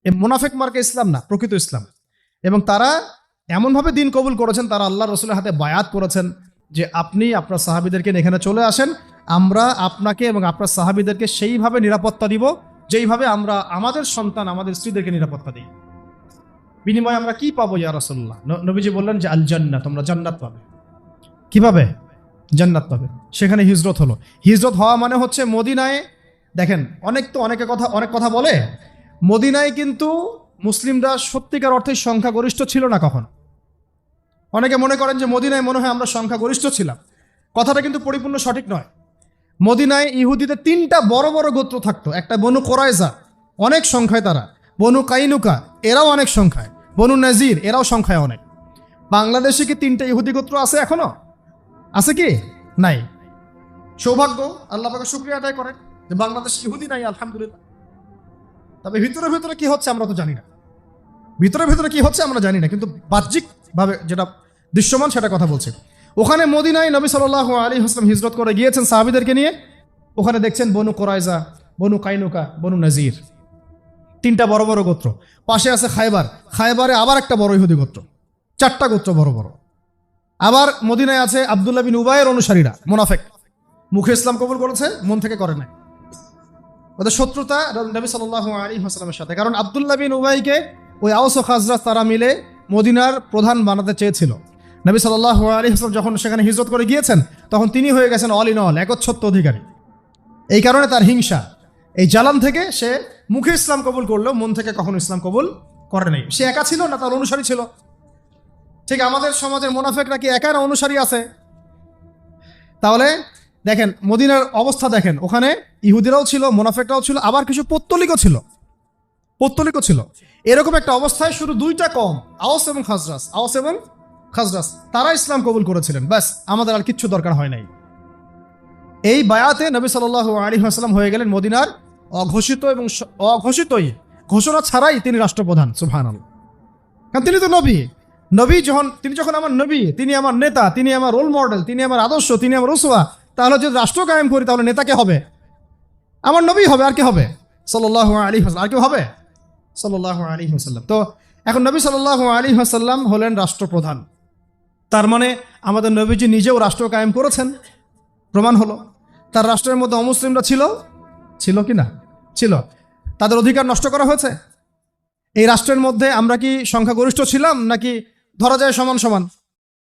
মুনাফিক মার্কা ইসলাম না, প্রকৃত ইসলাম। এবং তারা এমনভাবে দিন কবুল করেছেন, তারা আল্লাহ রসুলের হাতে বায়াত করেছেন যে আপনি আপনার সাহাবীদেরকে এখানে চলে আসেন, আমরা আপনাকে এবং আপনার সাহাবীদেরকে সেইভাবে নিরাপত্তা দিব যেইভাবে আমরা আমাদের সন্তান, আমাদের স্ত্রীদেরকে নিরাপত্তা দিই। বিনিময়ে আমরা কি পাবো ইয়া রাসূলুল্লাহ? নবীজি বললেন যে আল জান্নাহ, তোমরা জান্নাত পাবে। কিভাবে? জান্নাত পাবে। সেখানে হিজরত হলো। হিজরত হওয়া মানে হচ্ছে মদিনায়, দেখেন অনেক কথা বলে, মদিনায় কিন্তু মুসলিমরা সত্যিকার অর্থে সংখ্যাগরিষ্ঠ ছিল না কখন। অনেকে মনে করেন যে মদিনায় মনে হয় আমরা সংখ্যাগরিষ্ঠ ছিলাম। কথাটা কিন্তু পরিপূর্ণ সঠিক নয়। মদিনায় ইহুদিদের 3টা বড় বড় গোত্র থাকতো। একটা বনু কোরাইজা, অনেক সংখ্যায় তারা। বনু কাইনুকা, এরাও অনেক সংখ্যায়। বনু নাজির, এরাও সংখ্যায় অনেক। বাংলাদেশে কি 3টা ইহুদি গোত্র আছে এখনো? আছে কি? নাই। সৌভাগ্য, আল্লাহ পাকের শুকরিয়া আদায় করেন যে বাংলাদেশে ইহুদি নাই, আলহামদুলিল্লাহ। তবে ভিতরে কি হচ্ছে আমরা তো জানি না। ভিতরে কি হচ্ছে আমরা জানি না, কিন্তু বাহ্যিকভাবে যেটা দৃশ্যমান সেটা কথা বলছে। ওখানে মদিনায় নবী সাল্লাল্লাহু আলাইহি ওয়াসাল্লাম হিজরত করে গিয়েছেন সাহাবীদেরকে নিয়ে। ওখানে দেখছেন বনু কোরাইজা, বনু কাইনুকা, বনু নাজির, 3টা বড় বড় গোত্র। পাশে আছে খায়বারে আবার একটা বড় ইহুদি গোত্র, 4টা গোত্র বড় বড়। আবার মদিনায় আছে আব্দুল্লাহ বিন উবাইয়ের অনুসারীরা, মুনাফিক, মুখে ইসলাম কবুল করেছে, মন থেকে করে নাই। ওদের শত্রুতা নবী সাল্লাল্লাহু আলাইহি ওয়াসাল্লামের সাথে, কারণ আব্দুল্লাহ বিন উবাইকে ওই আওস ও খাজরাজ তারা মিলে মদিনার প্রধান বানাতে চেয়েছিল। নবী সাল্লাল্লাহু আলাইহি ওয়াসাল্লাম যখন সেখানে হিজরত করে গিয়েছেন, তখন তিনি হয়ে গেছেন অল ইন অল, একচ্ছত্ব অধিকারী। এই কারণে তার হিংসা, এই জালান থেকে সে মুখে ইসলাম কবুল করলো, মন থেকে কখনো ইসলাম কবুল করে নাই। সে একা ছিল না, তার অনুসারী ছিল। ঠিক আমাদের সমাজের মুনাফিকরা কি একা না অনুসারী আছে? তাহলে দেখেন মদিনার অবস্থা দেখেন, ওখানে ইহুদিরাও ছিল, মুনাফিকরাও ছিল, আবার কিছু পৌত্তলিকও ছিল। এরকম একটা অবস্থায় শুধু 2টা কম, আওস এবং খাজরাজ, তারা ইসলাম কবুল করেছিলেন। ব্যাস, আমাদের আর কিচ্ছু দরকার হয় নাই। এই বায়াতে নবী সাল্লাল্লাহু আলাইহি ওয়াসাল্লাম হয়ে গেলেন মদিনার অঘোষিত এবং অঘোষিতই, ঘোষণা ছাড়াই তিনি রাষ্ট্রপ্রধান। সুবহানাল্লাহ। কারণ তিনি তো নবী তিনি যখন আমার নবী, তিনি আমার নেতা, তিনি আমার রোল মডেল, তিনি আমার আদর্শ, তিনি আমার উসওয়া, তাহলে যদি রাষ্ট্র কায়েম করি তাহলে নেতা কে হবে? আমার নবী হবে। আর কে হবে? সাল্লাল্লাহু আলাইহি ওয়াসাল্লাম। আর কেউ হবে? সাল্লাল্লাহু আলাইহি ওয়াসাল্লাম। তো এখন নবী সাল্লাল্লাহু আলাইহি ওয়াসাল্লাম হলেন রাষ্ট্রপ্রধান। তার মানে আমাদের নবীজি নিজেও রাষ্ট্র কায়েম করেছেন, প্রমাণ হলো। তার রাষ্ট্রের মধ্যে অমুসলিমরা ছিল কি না? ছিল। তাদের অধিকার নষ্ট করা হয়েছে। এই রাষ্ট্রের মধ্যে আমরা কি সংখ্যাগরিষ্ঠ ছিলাম, নাকি ধরা যায় সমান?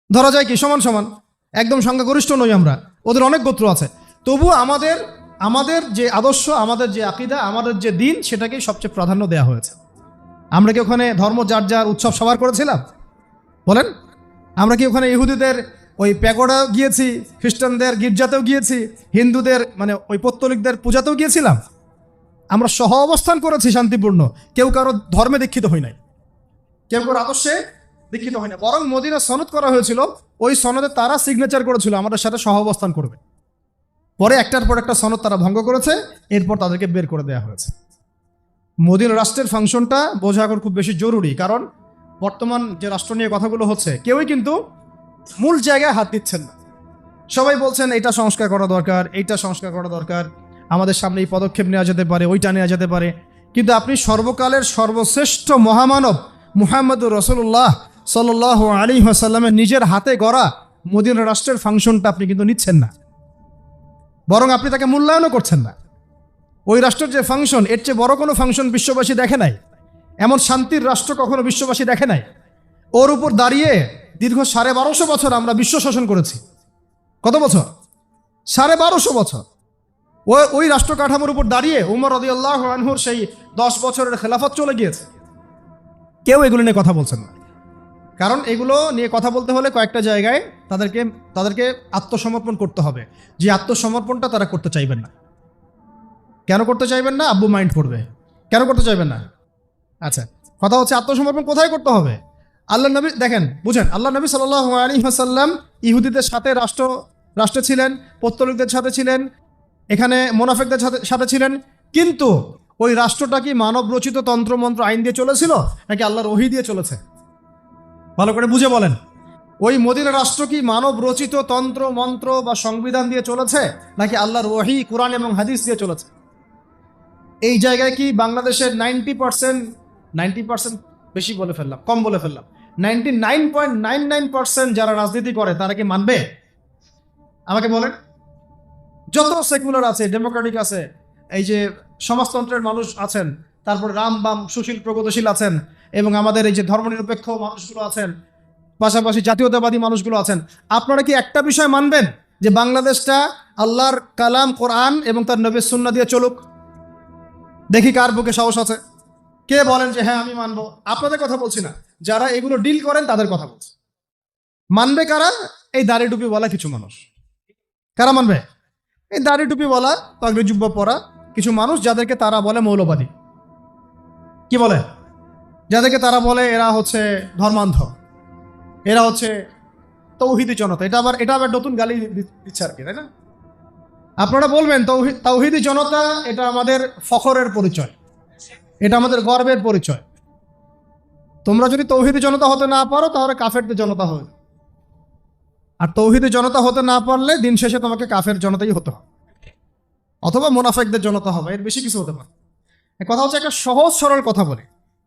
ধরা যায় কি সমান? একদম সংখ্যাগরিষ্ঠ নই আমরা, ওদের অনেক গোত্র আছে। তবু আমাদের আমাদের যে আদর্শ, আমাদের যে আকীদা, আমাদের যে দিন, সেটাকেই সবচেয়ে প্রাধান্য দেওয়া হয়েছে। আমরা কি ওখানে ধর্ম যার যার উৎসব সবার করেছিলাম? বলেন। আমরা কি ওখানে ইহুদিদের ওই প্যাগোডা গিয়েছি, খ্রিস্টানদের গির্জাতেও গিয়েছি, হিন্দুদের মানে ওই পৌত্তলিকদের পূজাতেও গিয়েছিলাম? আমরা সহ অবস্থান করেছি শান্তিপূর্ণ, কেউ কারো ধর্মে দীক্ষিত হই নাই, কেউ কারো আদর্শে দীক্ষিত হয় না। বরং মদিনা সনদ করা হয়েছিল, ওই সনদে তারা সিগনেচার করেছিল আমাদের সাথে সহ অবস্থান করবে। পরে একটার পর একটা সনদ তারা ভঙ্গ করেছে, এরপর তাদেরকে বের করে দেওয়া হয়েছে। মদিনা রাষ্ট্রের ফাংশনটা বোঝা এখন খুব বেশি জরুরি, কারণ বর্তমান যে রাষ্ট্র নিয়ে কথাগুলো হচ্ছে, কেউই কিন্তু মূল জায়গায় হাত দিচ্ছেন না। সবাই বলছেন এইটা সংস্কার করা দরকার, এইটা সংস্কার করা দরকার, আমাদের সামনে এই পদক্ষেপ নেওয়া যেতে পারে, ওইটা নেওয়া যেতে পারে। কিন্তু আপনি সর্বকালের সর্বশ্রেষ্ঠ মহামানব মুহাম্মদুর রাসূলুল্লাহ সাল্লাল্লাহু আলাইহি ওয়াসাল্লামের নিজের হাতে গড়া মদিনা রাষ্ট্রের ফাংশনটা আপনি কিন্তু নিচ্ছেন না, বরং আপনি তাকে মূল্যায়নও করছেন না। ওই রাষ্ট্রের যে ফাংশন, এর চেয়ে বড় কোনো ফাংশন বিশ্ববাসী দেখে নাই, এমন শান্তির রাষ্ট্র কখনো বিশ্ববাসী দেখে নাই। ওর উপর দাঁড়িয়ে দীর্ঘ 1250 বছর আমরা বিশ্ব শাসন করেছি। কত বছর? 1250 বছর। ওই রাষ্ট্র কাঠামোর উপর দাঁড়িয়ে উমর রাদিয়াল্লাহু আনহুর সেই 10 বছরের খেলাফত চলে গিয়েছে। কেউ এগুলো নিয়ে কথা বলছেন না, কারণ এগুলো নিয়ে কথা বলতে হলে কয়েকটা জায়গায় তাদেরকে আত্মসমর্পণ করতে হবে, যে আত্মসমর্পণটা তারা করতে চাইবেন না। কেন করতে চাইবেন না? আব্বু মাইন্ড করবে। কেন করতে চাইবেন না? আচ্ছা, কথা হচ্ছে আত্মসমর্পণ কোথায় করতে হবে? আল্লাহ নবী দেখেন, বুঝেন, আল্লাহ নবী সাল্লাল্লাহু আলাইহি ওয়াসাল্লাম ইহুদিদের সাথে রাষ্ট্রে ছিলেন, পৌত্তলিকদের সাথে ছিলেন, এখানে মুনাফিকদের সাথে ছিলেন, কিন্তু ওই রাষ্ট্রটা কি মানব রচিত তন্ত্রমন্ত্র আইন দিয়ে চলেছিল, নাকি আল্লাহর ওহী দিয়ে চলেছে? ভালো করে বুঝে বলেন। ওই মদিনা রাষ্ট্র কি মানব রচিত তন্ত্র মন্ত্র বা সংবিধান দিয়ে চলেছে, নাকি আল্লাহর ওহী, কুরআন এবং হাদিস দিয়ে চলেছে? এই জায়গায় কি বাংলাদেশের 90% বেশি বলে ফেললাম, কম বলে ফেললাম, 99.99% যারা রাজনীতি করে তারা কি মানবে? আমাকে বলেন। যত সেকুলার আছে, ডেমোক্রেটিক আছে, এই যে সমাজতন্ত্রের মানুষ আছেন, তারপর রাম বাম সুশীল প্রগতিশীল আছেন, এবং আমাদের এই যে ধর্মনিরপেক্ষ মানুষগুলো আছেন, পাশাপাশি জাতীয়তাবাদী মানুষগুলো আছেন, আপনারা কি একটা বিষয় মানবেন যে বাংলাদেশটা আল্লাহর কালাম কোরআন এবং তার নবীর সুন্নাহ দিয়ে চলুক? দেখি কার বুকে সাহস আছে, কে বলেন যে হ্যাঁ আমি মানবো। আপনাদের কথা বলছি না, যারা এগুলো ডিল করেন তাদের কথা বলছি। মানবে কারা? এই দাড়ি টুপি বলা কিছু মানুষ। কারা মানবে? এই দাড়ি টুপি বলা, পাগড়ি জুব্বা পরা কিছু মানুষ, যাদেরকে তারা বলে মৌলবাদী। কি বলে? যাদেরকে তারা বলে এরা হচ্ছে ধর্মান্ধ, এরা হচ্ছে তৌহিদি জনতা। এটা আবার নতুন গালি দিচ্ছে আর কি, তাই না? আপনারা বলবেন তাওহীদি জনতা, এটা আমাদের ফখরের পরিচয়, এটা আমাদের গর্বের পরিচয়। তোমরা যদি তৌহীদি জনতা হতে না পারো, তাহলে কাফেরদের জনতা হবে। আর তৌহীদি জনতা হতে না পারলে দিন শেষে তোমাকে কাফের জনতাই হতে হবে, অথবা মুনাফিকদের জনতা হবে, এর বেশি কিছু হতে পারে। কথা হচ্ছে একটা সহজ সরল কথা বলে,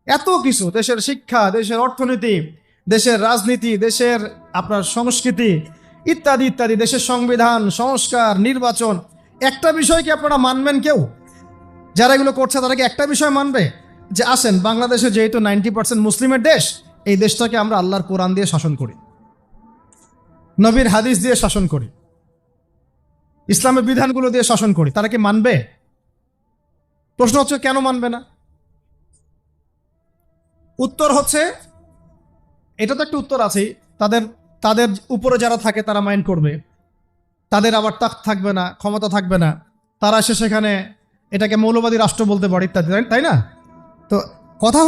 এত কিছু, দেশের শিক্ষা, দেশের অর্থনীতি, দেশের রাজনীতি, দেশের আপনার সংস্কৃতি ইত্যাদি ইত্যাদি, দেশের সংবিধান, সংস্কার, নির্বাচন, একটা বিষয় কি আপনারা মানবেন? কেউ যারা এগুলো করছে তারা কি একটা বিষয় মানবে? যে আসেন, বাংলাদেশে যেহেতু 90% মুসলিমের দেশ, এই দেশটাকে আমরা আল্লাহর কোরআন দিয়ে শাসন করি, নবীর হাদিস দিয়ে শাসন করি, ইসলামের বিধানগুলো দিয়ে শাসন করি, তারা কি মানবে? প্রশ্ন হচ্ছে কেন মানবে না? উত্তর হচ্ছে, এটা তো একটা উত্তর আছেই, তাদের উপরে যারা থাকে তারা মাইন্ড করবে, তাদের আবার তাক থাকবে না, ক্ষমতা থাকবে না, তারা এসে সেখানে এটাকে মৌলবাদী রাষ্ট্র বলতে পারে ইত্যাদি, তাই না? তো কথা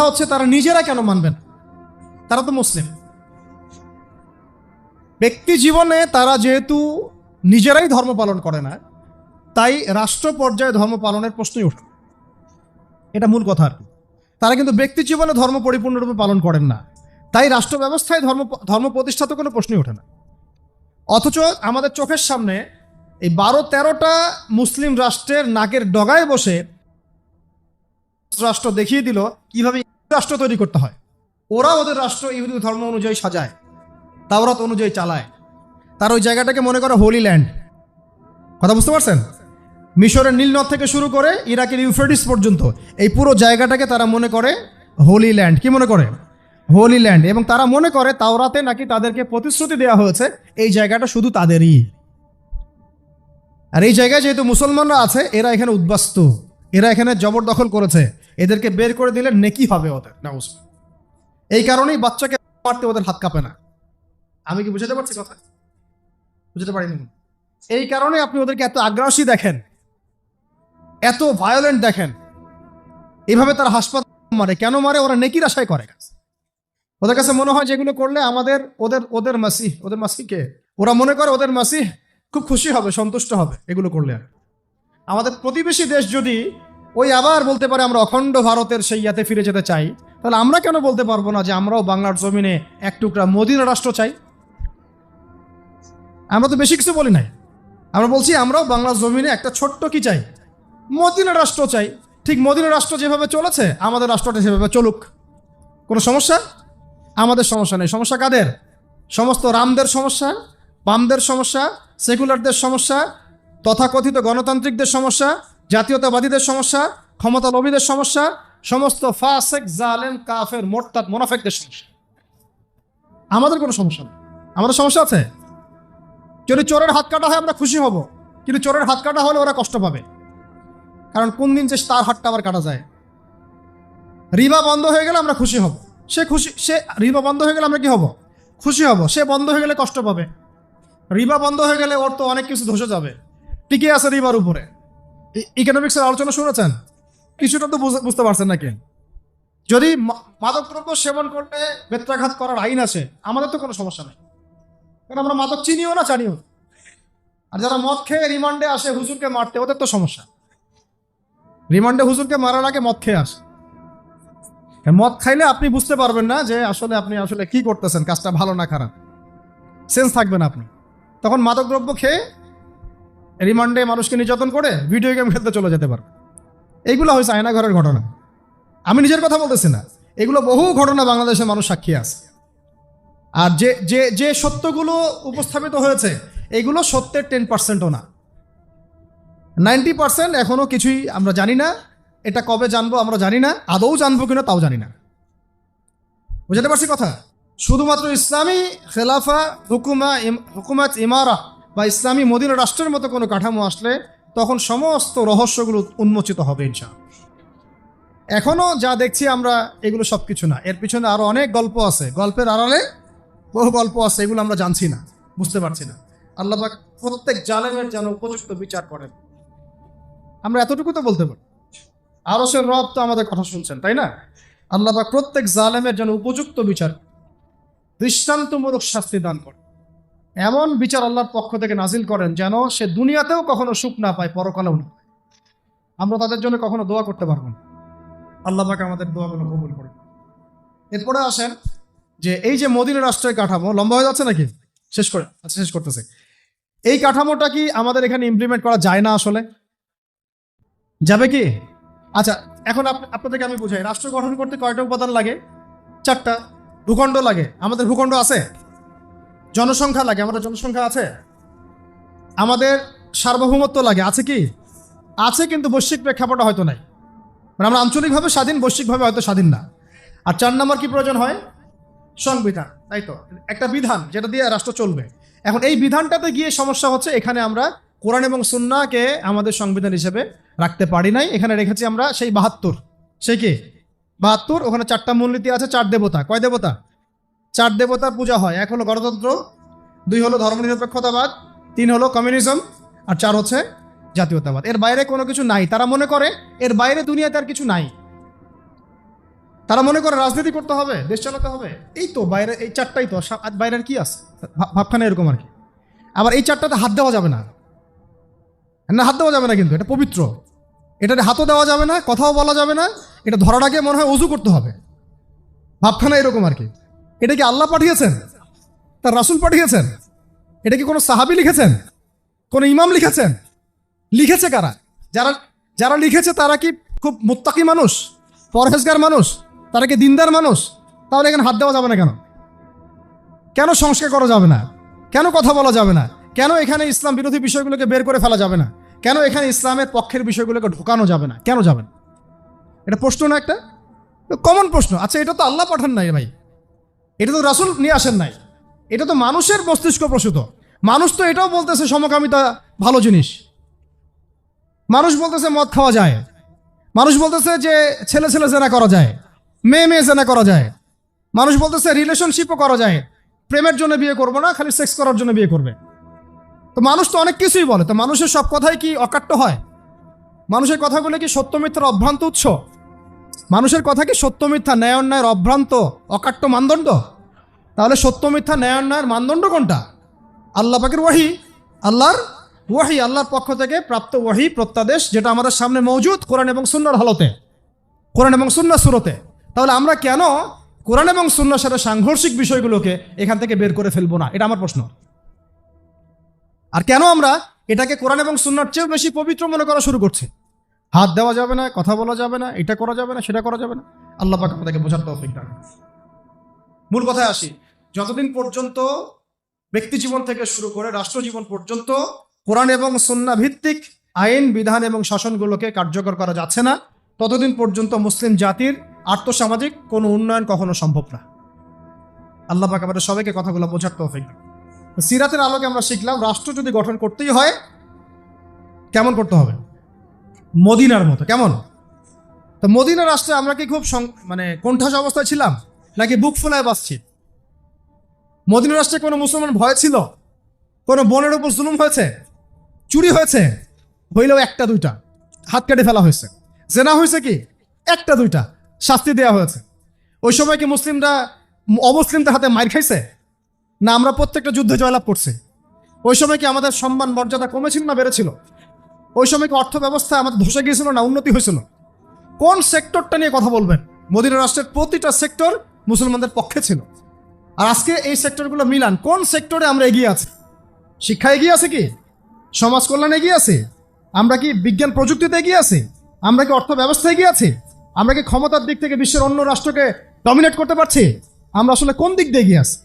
হচ্ছে তারা নিজেরা কেন মানবেন? তারা তো মুসলিম। ব্যক্তি জীবনে তারা যেহেতু নিজেরাই ধর্ম পালন করে না, তাই রাষ্ট্র পর্যায়ে ধর্ম পালনের প্রশ্নই ওঠে, এটা মূল কথা আর কি। তারা কিন্তু ব্যক্তি জীবনে ধর্ম পরিপূর্ণরূপে পালন করেন না, তাই রাষ্ট্র ব্যবস্থায় ধর্ম প্রতিষ্ঠা তো কোনো প্রশ্নই ওঠে না। অথচ আমাদের চোখের সামনে এই 12-13টা মুসলিম রাষ্ট্রের নাকের ডগায় বসে রাষ্ট্র দেখিয়ে দিল কিভাবে রাষ্ট্র তৈরি করতে হয়। ওরা ওদের রাষ্ট্র ইহুদি ধর্ম অনুযায়ী সাজায়, তাওরাত অনুযায়ী চালায়। তার ওই জায়গাটাকে মনে করে হোলি ল্যান্ড। কথা বুঝতে পারছেন? মিশরের নীলনদ থেকে শুরু করে ইরাকের ইউফ্রেটিস পর্যন্ত এই পুরো জায়গাটাকে তারা মনে করে হোলি ল্যান্ড। কি মনে করে? হোলি ল্যান্ড। এবং তারা মনে করে তাওরাতে নাকি তাদেরকে প্রতিশ্রুতি দেওয়া হয়েছে এই জায়গাটা শুধু তাদেরই। আর এই জায়গায় যেহেতু মুসলমানরা আছে, এরা এখানে উদ্বাস্তু, এরা এখানে জবরদখল করেছে, এদেরকে বের করে দিলে নেকি হবে ওদের। নাউজ। এই কারণেই বাচ্চাকে মারতে ওদের হাত কাঁপে না। আমি কি বুঝাতে পারছি কথা? বুঝতে পারিনি? এই কারণে আপনি ওদেরকে এত আগ্রাসী দেখেন, এত ভায়োলেন্ট দেখেন। এইভাবে তারা হাসপাতাল মারে। কেন মারে? ওরা নেকির আশায় করে। ওদের কাছে মনে হয় যেগুলো করলে আমাদের ওদের মাসিহ, ওদের মাসিহকে ওরা মনে করে ওদের মাসিহ খুব খুশি হবে, সন্তুষ্ট হবে এগুলো করলে। আমাদের প্রতিবেশী দেশ যদি ওই আবার বলতে পারে আমরা অখণ্ড ভারতের সেই ইয়াতে ফিরে যেতে চাই, তাহলে আমরা কেন বলতে পারবো না যে আমরাও বাংলার জমিনে এক টুকরা মদিনা রাষ্ট্র চাই? আমরা তো বেশি কিছু বলি নাই, আমরা বলছি আমরাও বাংলার জমিনে একটা ছোট্ট কি চাই, মদিনা রাষ্ট্র চাই। ঠিক মদিনা রাষ্ট্র যেভাবে চলেছে আমাদের রাষ্ট্রটা সেভাবে চলুক। কোনো সমস্যা? আমাদের সমস্যা নেই। সমস্যা কাদের? সমস্ত রামদের সমস্যা, বামদের সমস্যা, সেকুলারদের সমস্যা, তথাকথিত গণতান্ত্রিকদের সমস্যা, জাতীয়তাবাদীদের সমস্যা, ক্ষমতা লোভীদের সমস্যা, সমস্ত ফাসেক, জালেম, কাফের, মোরতাদ, মুনাফিকদের সমস্যা। আমাদের কোনো সমস্যা নেই। আমাদের সমস্যা আছে? যদি চোরের হাত কাটা হয় আমরা খুশি হব, কিন্তু চোরের হাত কাটা হলে ওরা কষ্ট পাবে। কারণ কোন দিন যে তার হাতটা আবার কাটা যায়। রিবা বন্ধ হয়ে গেলে আমরা খুশি হব, সে রিবা বন্ধ হয়ে গেলে আমরা কি হব? খুশি হব। সে বন্ধ হয়ে গেলে কষ্ট পাবে। রিবা বন্ধ হয়ে গেলে ওর তো অনেক কিছু ধসে যাবে। টিকে আছে রিবার উপরে। ইকোনমিক্সের আলোচনা শুনেছেন? কিছুটা তো বুঝতে পারছেন নাকি? যদি মাদকদ্রব্য সেবন করলে বেত্রাঘাত করার আইন আছে, আমাদের তো কোনো সমস্যা নেই, কারণ আমরা মাদক চিনিও না, জানিও না। আর যারা মদ খেয়ে রিমান্ডে আসে হুজুরকে মারতে, ওদের তো সমস্যা। রিমান্ডে হুজুরকে মারার আগে মদ খেয়ে আসে। মদ খাইলে আপনি বুঝতে পারবেন না যে আপনি আসলে কি করতেছেন, কাজটা ভালো না খারাপ, সেন্স থাকবে না আপনি। তখন মাদকদ্রব্য খেয়ে রিমান্ডে মানুষকে নির্যাতন করে ভিডিও গেম খেলতে চলে যেতে পারবে। এইগুলো হয়েছে আয়নাঘরের ঘটনা। আমি নিজের কথা বলতেছি না, এগুলো বহু ঘটনা বাংলাদেশের মানুষ সাক্ষী আছে। আর যে যে যে সত্যগুলো উপস্থাপিত হয়েছে এগুলো সত্যের 10%ও না, 90% এখনো কিছুই আমরা জানি না। এটা কবে জানবো আমরা জানি না, আদৌ জানবো কিনা তাও জানি না। বুঝতে পারছি কথা? শুধুমাত্র ইসলামী খেলাফা হুকুমাত ইমারা বা ইসলামী মদিনা রাষ্ট্রের মতো কোনো কাঠামো আসলে তখন সমস্ত রহস্যগুলো উন্মোচিত হবে ইনশাআল্লাহ। এখনো যা দেখছি আমরা এগুলো সব কিছু না, এর পিছনে আরো অনেক গল্প আছে, গল্পের আড়ালে বহু গল্প আছে, এগুলো আমরা জানছি না, বুঝতে পারছি না। আল্লাহ পাক প্রত্যেক জালেমের যেন উপযুক্ত বিচার করেন, আমরা এতটুকু তো বলতে পারি। আরশের রব তো আমাদের কথা শুনছেন, তাই না? আল্লাহ পাক প্রত্যেক জালেমের যেন উপযুক্ত বিচার, দৃষ্টান্তমূলক শাস্তি দান করেন। এমন বিচার আল্লাহর পক্ষ থেকে নাজিল করেন যেন সে দুনিয়াতেও কখনো সুখ না পায়, পরকালেও না। আমরা তাদের জন্য কখনো দোয়া করতে পারবো না। আল্লাহ পাক আমাদের দোয়াগুলো কবুল করেন। এরপরে আসেন যে এই যে মদিনা রাষ্ট্রের কাঠামো, লম্বা হয়ে যাচ্ছে নাকি? শেষ করতেছে। এই কাঠামোটা কি আমাদের এখানে ইমপ্লিমেন্ট করা যায় না? আসলে যাবে কি? আচ্ছা, এখন আপনাদেরকে আমি বুঝাই, রাষ্ট্র গঠন করতে কয়টা উপাদান লাগে? 4টা। ভূখণ্ড লাগে, আমাদের ভূখণ্ড আছে। জনসংখ্যা লাগে, আমাদের জনসংখ্যা আছে। আমাদের সার্বভৌমত্ব লাগে, আছে কি? আছে, কিন্তু বৈশ্বিক প্রেক্ষাপটে হয়তো নাই। মানে আমরা আঞ্চলিকভাবে স্বাধীন, বৈশ্বিকভাবে হয়তো স্বাধীন না। আর 4 নম্বর কি প্রয়োজন হয়? সংবিধান, তাই তো? একটা বিধান যেটা দিয়ে রাষ্ট্র চলবে। এখন এই বিধানটাতে গিয়ে সমস্যা হচ্ছে, এখানে আমরা কোরআন এবং সুন্নাহকে আমাদের সংবিধান হিসেবে রাখতে পারি নাই। এখানে রেখেছি আমরা সেই 72, সেই কি 72, ওখানে 4টা মূলনীতি আছে, 4 দেবতা। কয় দেবতা? 4 দেবতার পূজা হয়। 1 হলো গণতন্ত্র, 2 হলো ধর্মনিরপেক্ষতাবাদ, 3 হলো কমিউনিজম, আর 4 হচ্ছে জাতীয়তাবাদ। এর বাইরে কোনো কিছু নাই। তারা মনে করে এর বাইরে দুনিয়াতে আর কিছু নাই। তারা মনে করে রাজনীতি করতে হবে, দেশ চালাতে হবে, এই তো বাইরে এই 4টাই তো, বাইরের কি আছে? ভাবখানা এরকম আর কি। আবার এই 4টাতে হাত দেওয়া যাবে না, হাত দেওয়া যাবে না, কিন্তু এটা পবিত্র। এটাতে হাতও দেওয়া যাবে না, কথাও বলা যাবে না। এটা ধরার আগে মনে হয় ওযু করতে হবে। ভাবখানা এরকম আর কি। এটা কি আল্লাহ পাঠিয়েছেন? তার রাসূল পাঠিয়েছেন? এটা কি কোনো সাহাবী লিখেছেন? কোনো ইমাম লিখেছেন? লিখেছে কারা? যারা লিখেছে তারা কি খুব মুত্তাকি মানুষ, পরহেজগার মানুষ? তারা কি দিনদার মানুষ? তাহলে এখানে হাত দেওয়া যাবে না কেন? কেন সংস্কার করা যাবে না? কেন কথা বলা যাবে না? কেন এখানে ইসলাম বিরোধী বিষয়গুলোকে বের করে ফেলা যাবে না? কেন এখানে ইসলামের পক্ষের বিষয়গুলোকে ঢোকানো যাবে না? কেন যাবে না? এটা প্রশ্ন না, একটা কমন প্রশ্ন। আচ্ছা, এটা তো আল্লাহ পাঠান নাই ভাই, এটা তো রাসূল নিয়ে আসেন নাই, এটা তো মানুষের মস্তিষ্ক প্রসূত। মানুষ তো এটাও বলতেছে সমকামিতা ভালো জিনিস, মানুষ বলতেছে মদ খাওয়া যায়, মানুষ বলতেছে যে ছেলে ছেলে জেনা করা যায়, মেয়ে মেয়ে জেনা করা যায়, মানুষ বলতেছে রিলেশনশিপও করা যায়, প্রেমের জন্য বিয়ে করবো না, খালি সেক্স করার জন্য বিয়ে করবে। তো মানুষ তো অনেক কিছুই বলে, তো মানুষের সব কথাই কি অকাট্য হয়? মানুষের কথাগুলো কি সত্য মিথ্যার অভ্রান্ত উৎস? মানুষের কথা কি সত্য মিথ্যা, ন্যায় অন্যায়ের অভ্রান্ত অকাট্য মানদণ্ড? তাহলে সত্য মিথ্যা ন্যায় অন্যায়ের মানদণ্ড কোনটা? আল্লাহ পাকের ওয়াহি, আল্লাহর ওয়াহি, আল্লাহর পক্ষ থেকে প্রাপ্ত ওয়াহি প্রত্যাদেশ, যেটা আমাদের সামনে মৌজুদ কোরআন এবং সুন্নাহর হালতে, কোরআন এবং সুন্নাহ সুরতে। তাহলে আমরা কেন কোরআন এবং সুন্নাহর সাথে সাংঘর্ষিক বিষয়গুলোকে এখান থেকে বের করে ফেলবো না? এটা আমার প্রশ্ন। আর কেন আমরা এটাকে কোরআন এবং সুন্নাহর চেয়েও বেশি পবিত্র মনে করা শুরু করছি? হাত দেওয়া যাবে না, কথা বলা যাবে না, এটা করা যাবে না, সেটা করা যাবে না। আল্লাহ পাক আমাদেরকে বোঝার তৌফিক দান। মূল কথায় আসি, যতদিন পর্যন্ত ব্যক্তি জীবন থেকে শুরু করে রাষ্ট্র জীবন পর্যন্ত কোরআন এবং সুন্নাহ ভিত্তিক আইন বিধান এবং শাসনগুলোকে কার্যকর করা যাচ্ছে না, ততদিন পর্যন্ত মুসলিম জাতির আর্থসামাজিক কোনো উন্নয়ন কখনো সম্ভব না। আল্লাহ পাক আমাদের সবাইকে কথাগুলো বোঝার তৌফিক দান। সিরাতের আলোকে আমরা শিখলাম, রাষ্ট্র যদি গঠন করতেই হয় কেমন করতে হবে? মদিনার মতো। কেমন? তো মদিনা রাষ্ট্রে আমরা কি খুব কোণঠাসা অবস্থায় ছিলাম, নাকি বুক ফুলায় বাঁচছি? মদিনা রাষ্ট্রে কোনো মুসলমান ভয় ছিল? কোনো বোনের উপর জুলুম হয়েছে? চুরি হয়েছে? হইলেও একটা দুইটা, হাত কেটে ফেলা হয়েছে। জেনা হয়েছে কি? একটা দুইটা, শাস্তি দেওয়া হয়েছে। ওই সময় কি মুসলিমরা অমুসলিমদের হাতে মার খাইছে? না আমরা প্রত্যেকটা যুদ্ধে জয়লাভ করছি? ওই সময় কি আমাদের সম্মান মর্যাদা কমেছিল না বেড়েছিল? ওই সময় কি অর্থ ব্যবস্থা আমাদের ধসে গিয়েছিল না উন্নতি হয়েছিল? কোন সেক্টরটা নিয়ে কথা বলবেন? মদিনা রাষ্ট্রের প্রতিটা সেক্টর মুসলমানদের পক্ষে ছিল। আর আজকে এই সেক্টরগুলো মিলান, কোন সেক্টরে আমরা এগিয়ে আছি? শিক্ষা এগিয়ে আছে কি? সমাজ কল্যাণ এগিয়ে আছে? আমরা কি বিজ্ঞান প্রযুক্তিতে এগিয়ে আছি? আমরা কি অর্থ ব্যবস্থা এগিয়ে আছি? আমরা কি ক্ষমতার দিক থেকে বিশ্বের অন্য রাষ্ট্রকে ডমিনেট করতে পারছি? আমরা আসলে কোন দিক দিয়ে এগিয়ে আছি?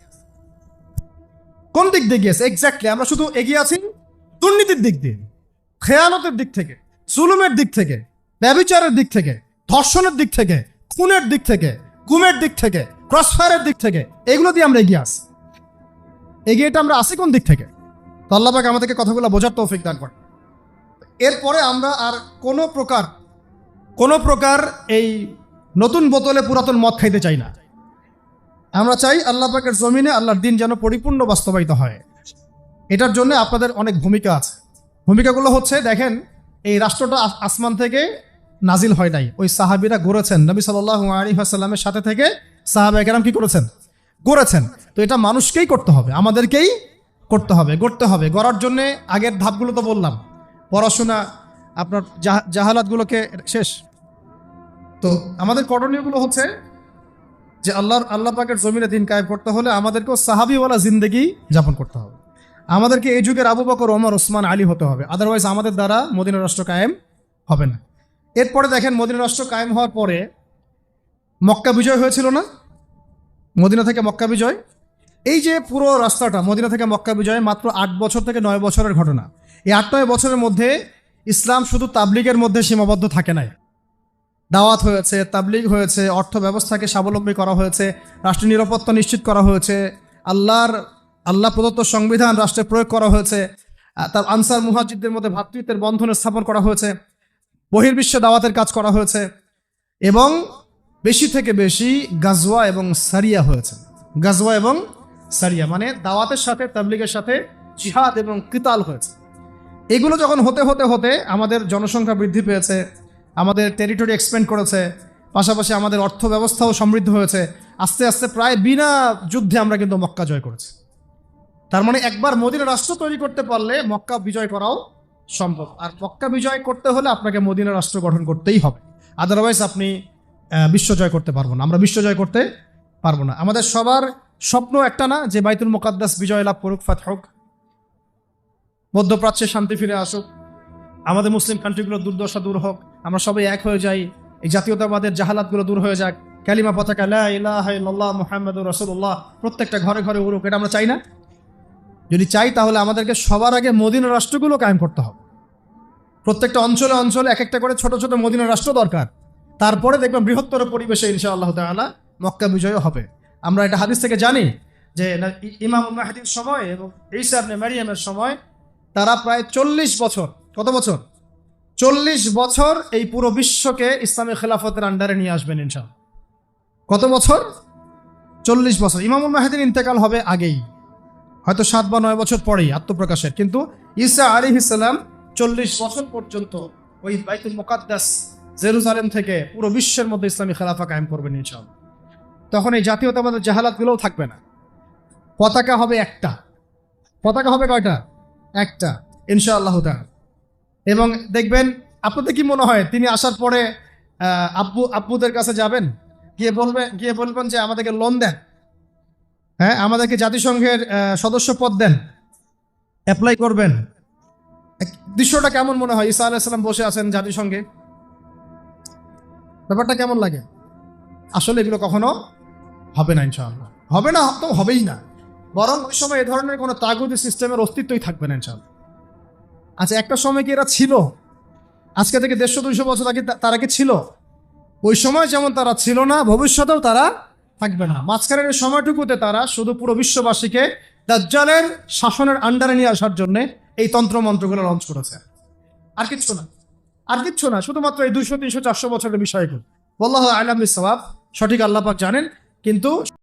কোন দিক দিয়ে এগিয়ে আছি? এক্স্যাক্টলি আমরা শুধু এগিয়ে আছি দুর্নীতির দিক দিয়ে, খেয়ানতের দিক থেকে, জুলুমের দিক থেকে, ব্যভিচারের দিক থেকে, ধর্ষণের দিক থেকে, খুনের দিক থেকে, গুমের দিক থেকে, ক্রসফায়ারের দিক থেকে। এগুলো দিয়ে আমরা এগিয়ে আসি। এগিয়েটা আমরা আসি কোন দিক থেকে? তো আল্লাহ পাক আমাদেরকে কথাগুলো বোঝার তৌফিক দান করেন। এরপরে আমরা আর কোনো প্রকার এই নতুন বোতলে পুরাতন মদ খাইতে চাই না। আমরা চাই আল্লাহ পাকের জমিনে আল্লাহর দিন যেন পরিপূর্ণ বাস্তবায়িত হয়। এটার জন্য আপনাদের অনেক ভূমিকা আছে। ভূমিকাগুলো হচ্ছে, দেখেন, এই রাষ্ট্রটা আসমান থেকে নাজিল হয় নাই, ওই সাহাবীরা গড়েছেন। নবী সাল্লাল্লাহু আলাইহি ওয়াসাল্লামের সাথে থেকে সাহাবায়ে কেরাম কি করেছেন? গড়েছেন। তো এটা মানুষকেই করতে হবে, আমাদেরকেই করতে হবে, গড়তে হবে। গড়ার জন্য আগের ধাপগুলো তো বললাম, পড়াশোনা, আপনার জাহালাতগুলোকে শেষ। তো আমাদের করণীয়গুলো হচ্ছে যে আল্লাহ পাকের জমিনে দিন কায়েম করতে হলে আমাদেরকেও সাহাবীওয়ালা জিন্দেগি যাপন করতে হবে। আমাদেরকে এই যুগের আবু বকর, ওমর, ওসমান, আলী হতে হবে। আদারওয়াইজ আমাদের দ্বারা মদিনা রাষ্ট্র কায়েম হবে না। এরপরে দেখেন, মদিনা রাষ্ট্র কায়েম হওয়ার পরে মক্কা বিজয় হয়েছিল না? মদিনা থেকে মক্কা বিজয়, এই যে পুরো রাস্তাটা মদিনা থেকে মক্কা বিজয় মাত্র 8 বছর থেকে 9 বছরের ঘটনা। এই 8-9 বছরের মধ্যে ইসলাম শুধু তাবলিগের মধ্যে সীমাবদ্ধ থাকে নাই। দাওয়াত হয়েছে, তাবলিগ হয়েছে, অর্থ ব্যবস্থাকে স্বাবলম্বী করা হয়েছে, রাষ্ট্রের নিরাপত্তা নিশ্চিত করা হয়েছে, আল্লাহ প্রদত্ত সংবিধান রাষ্ট্রে প্রয়োগ করা হয়েছে, তার আনসার মুহাজিরদের মধ্যে ভ্রাতৃত্বের বন্ধন স্থাপন করা হয়েছে, বহির্বিশ্বে দাওয়াতের কাজ করা হয়েছে, এবং বেশি থেকে বেশি গাজওয়া এবং সারিয়া হয়েছে। গাজওয়া এবং সারিয়া মানে দাওয়াতের সাথে তাবলিগের সাথে জিহাদ এবং কিতাল হয়েছে। এগুলো যখন হতে হতে হতে আমাদের জনসংখ্যা বৃদ্ধি পেয়েছে, আমাদের টেরিটরি এক্সপ্যান্ড করেছে, পাশাপাশি আমাদের অর্থ ব্যবস্থাও সমৃদ্ধ হয়েছে, আস্তে আস্তে প্রায় বিনা যুদ্ধে আমরা কিন্তু মক্কা জয় করেছি। তার মানে একবার মদিনা রাষ্ট্র তৈরি করতে পারলে মক্কা বিজয় করাও সম্ভব। আর মক্কা বিজয় করতে হলে আপনাকে মদিনা রাষ্ট্র গঠন করতেই হবে, আদারওয়াইজ আপনি বিশ্ব জয় করতে পারবো না। আমরা বিশ্ব জয় করতে পারবো না। আমাদের সবার স্বপ্ন একটা না, যে বাইতুল মুকাদ্দাস বিজয় লাভ করুক, ফাতহ হোক, মধ্যপ্রাচ্যে শান্তি ফিরে আসুক, আমাদের মুসলিম কান্ট্রিগুলো দুর্দশা দূর হোক, আমরা সবাই এক হয়ে যাই, এই জাতীয়তাবাদের জাহালাতগুলো দূর হয়ে যাক, কালিমা পতাকা লা ইলাহা ইল্লাল্লাহ মুহাম্মাদুর রাসূলুল্লাহ প্রত্যেকটা ঘরে ঘরে উড়ুক। এটা আমরা চাই না? যদি চাই তাহলে আমাদেরকে সবার আগে মদিনা রাষ্ট্রগুলো কায়েম করতে হবে। প্রত্যেকটা অঞ্চলে অঞ্চলে এক একটা করে ছোট ছোট মদিনা রাষ্ট্র দরকার। তারপরে দেখবেন বৃহত্তর পরিবেশে ইনশাআল্লাহ তাআলা মক্কা বিজয় হবে। আমরা এটা হাদিস থেকে জানি যে ইমাম মাহদির সময় এবং ঈসা ইবনে মারইয়ামের সময় তারা প্রায় 40 বছর, কত বছর? 40 বছর এই পুরো বিশ্বকে ইসলামী খেলাফতের আন্ডারে নিয়ে আসবেন ইনশাআল্লাহ। কত বছর? 40 বছর। ইমামুল মাহদীর ইন্তেকাল হবে আগেই, হয়তো 7 বা 9 বছর পরেই আত্মপ্রকাশের, কিন্তু ঈসা আলাইহিস সালাম 40 বছর পর্যন্ত ওই বাইতুল মুকাদ্দাস জেরুজালেম থেকে পুরো বিশ্বের মধ্যে ইসলামী খেলাফা কায়েম করবেন ইনশাআল্লাহ। তখন এই জাতীয়তাবাদের জাহালাতগুলোও থাকবে না। পতাকা হবে একটা। পতাকা হবে কয়টা? একটা, ইনশাআল্লাহ তাআলা। এবং দেখবেন, আপনাদের কি মনে হয় তিনি আসার পরে আব্বুদের কাছে যাবেন, গিয়ে বলবেন যে আমাদেরকে লোন দেন, হ্যাঁ আমাদেরকে জাতিসংঘের সদস্য পদ দেন, অ্যাপ্লাই করবেন? দৃশ্যটা কেমন মনে হয়? ঈসা আলাইহিস সালাম বসে আছেন জাতিসংঘে, ব্যাপারটা কেমন লাগে? আসলে এগুলো কখনো হবে না ইনশাআল্লাহ, হবে না তো হবেই না, বরং ওই সময় এ ধরনের কোনো তাগুতি সিস্টেমের অস্তিত্বই থাকবে না ইনশাআল্লাহ। আচ্ছা, একটা সময় কি এরা ছিল? আজকে থেকে 150-200 বছর আগে তারা কি ছিল? ওই সময় যেমন তারা ছিল না, ভবিষ্যতেও তারা থাকবে না। মাঝখানের এই সময়টুকুতে তারা শুধু পুরো বিশ্ববাসীকে দাজ্জালের শাসনের আন্ডারে নিয়ে আসার জন্য এই তন্ত্রমন্ত্রগুলো লঞ্চ করেছে। আর কিচ্ছু না, আর কিচ্ছু না, শুধুমাত্র এই 200, 300, 400 বছরের বিষয়গুলো। আল্লাহু আ'লাম বিস-সাওয়াব, সঠিক আল্লাহ পাক জানেন। কিন্তু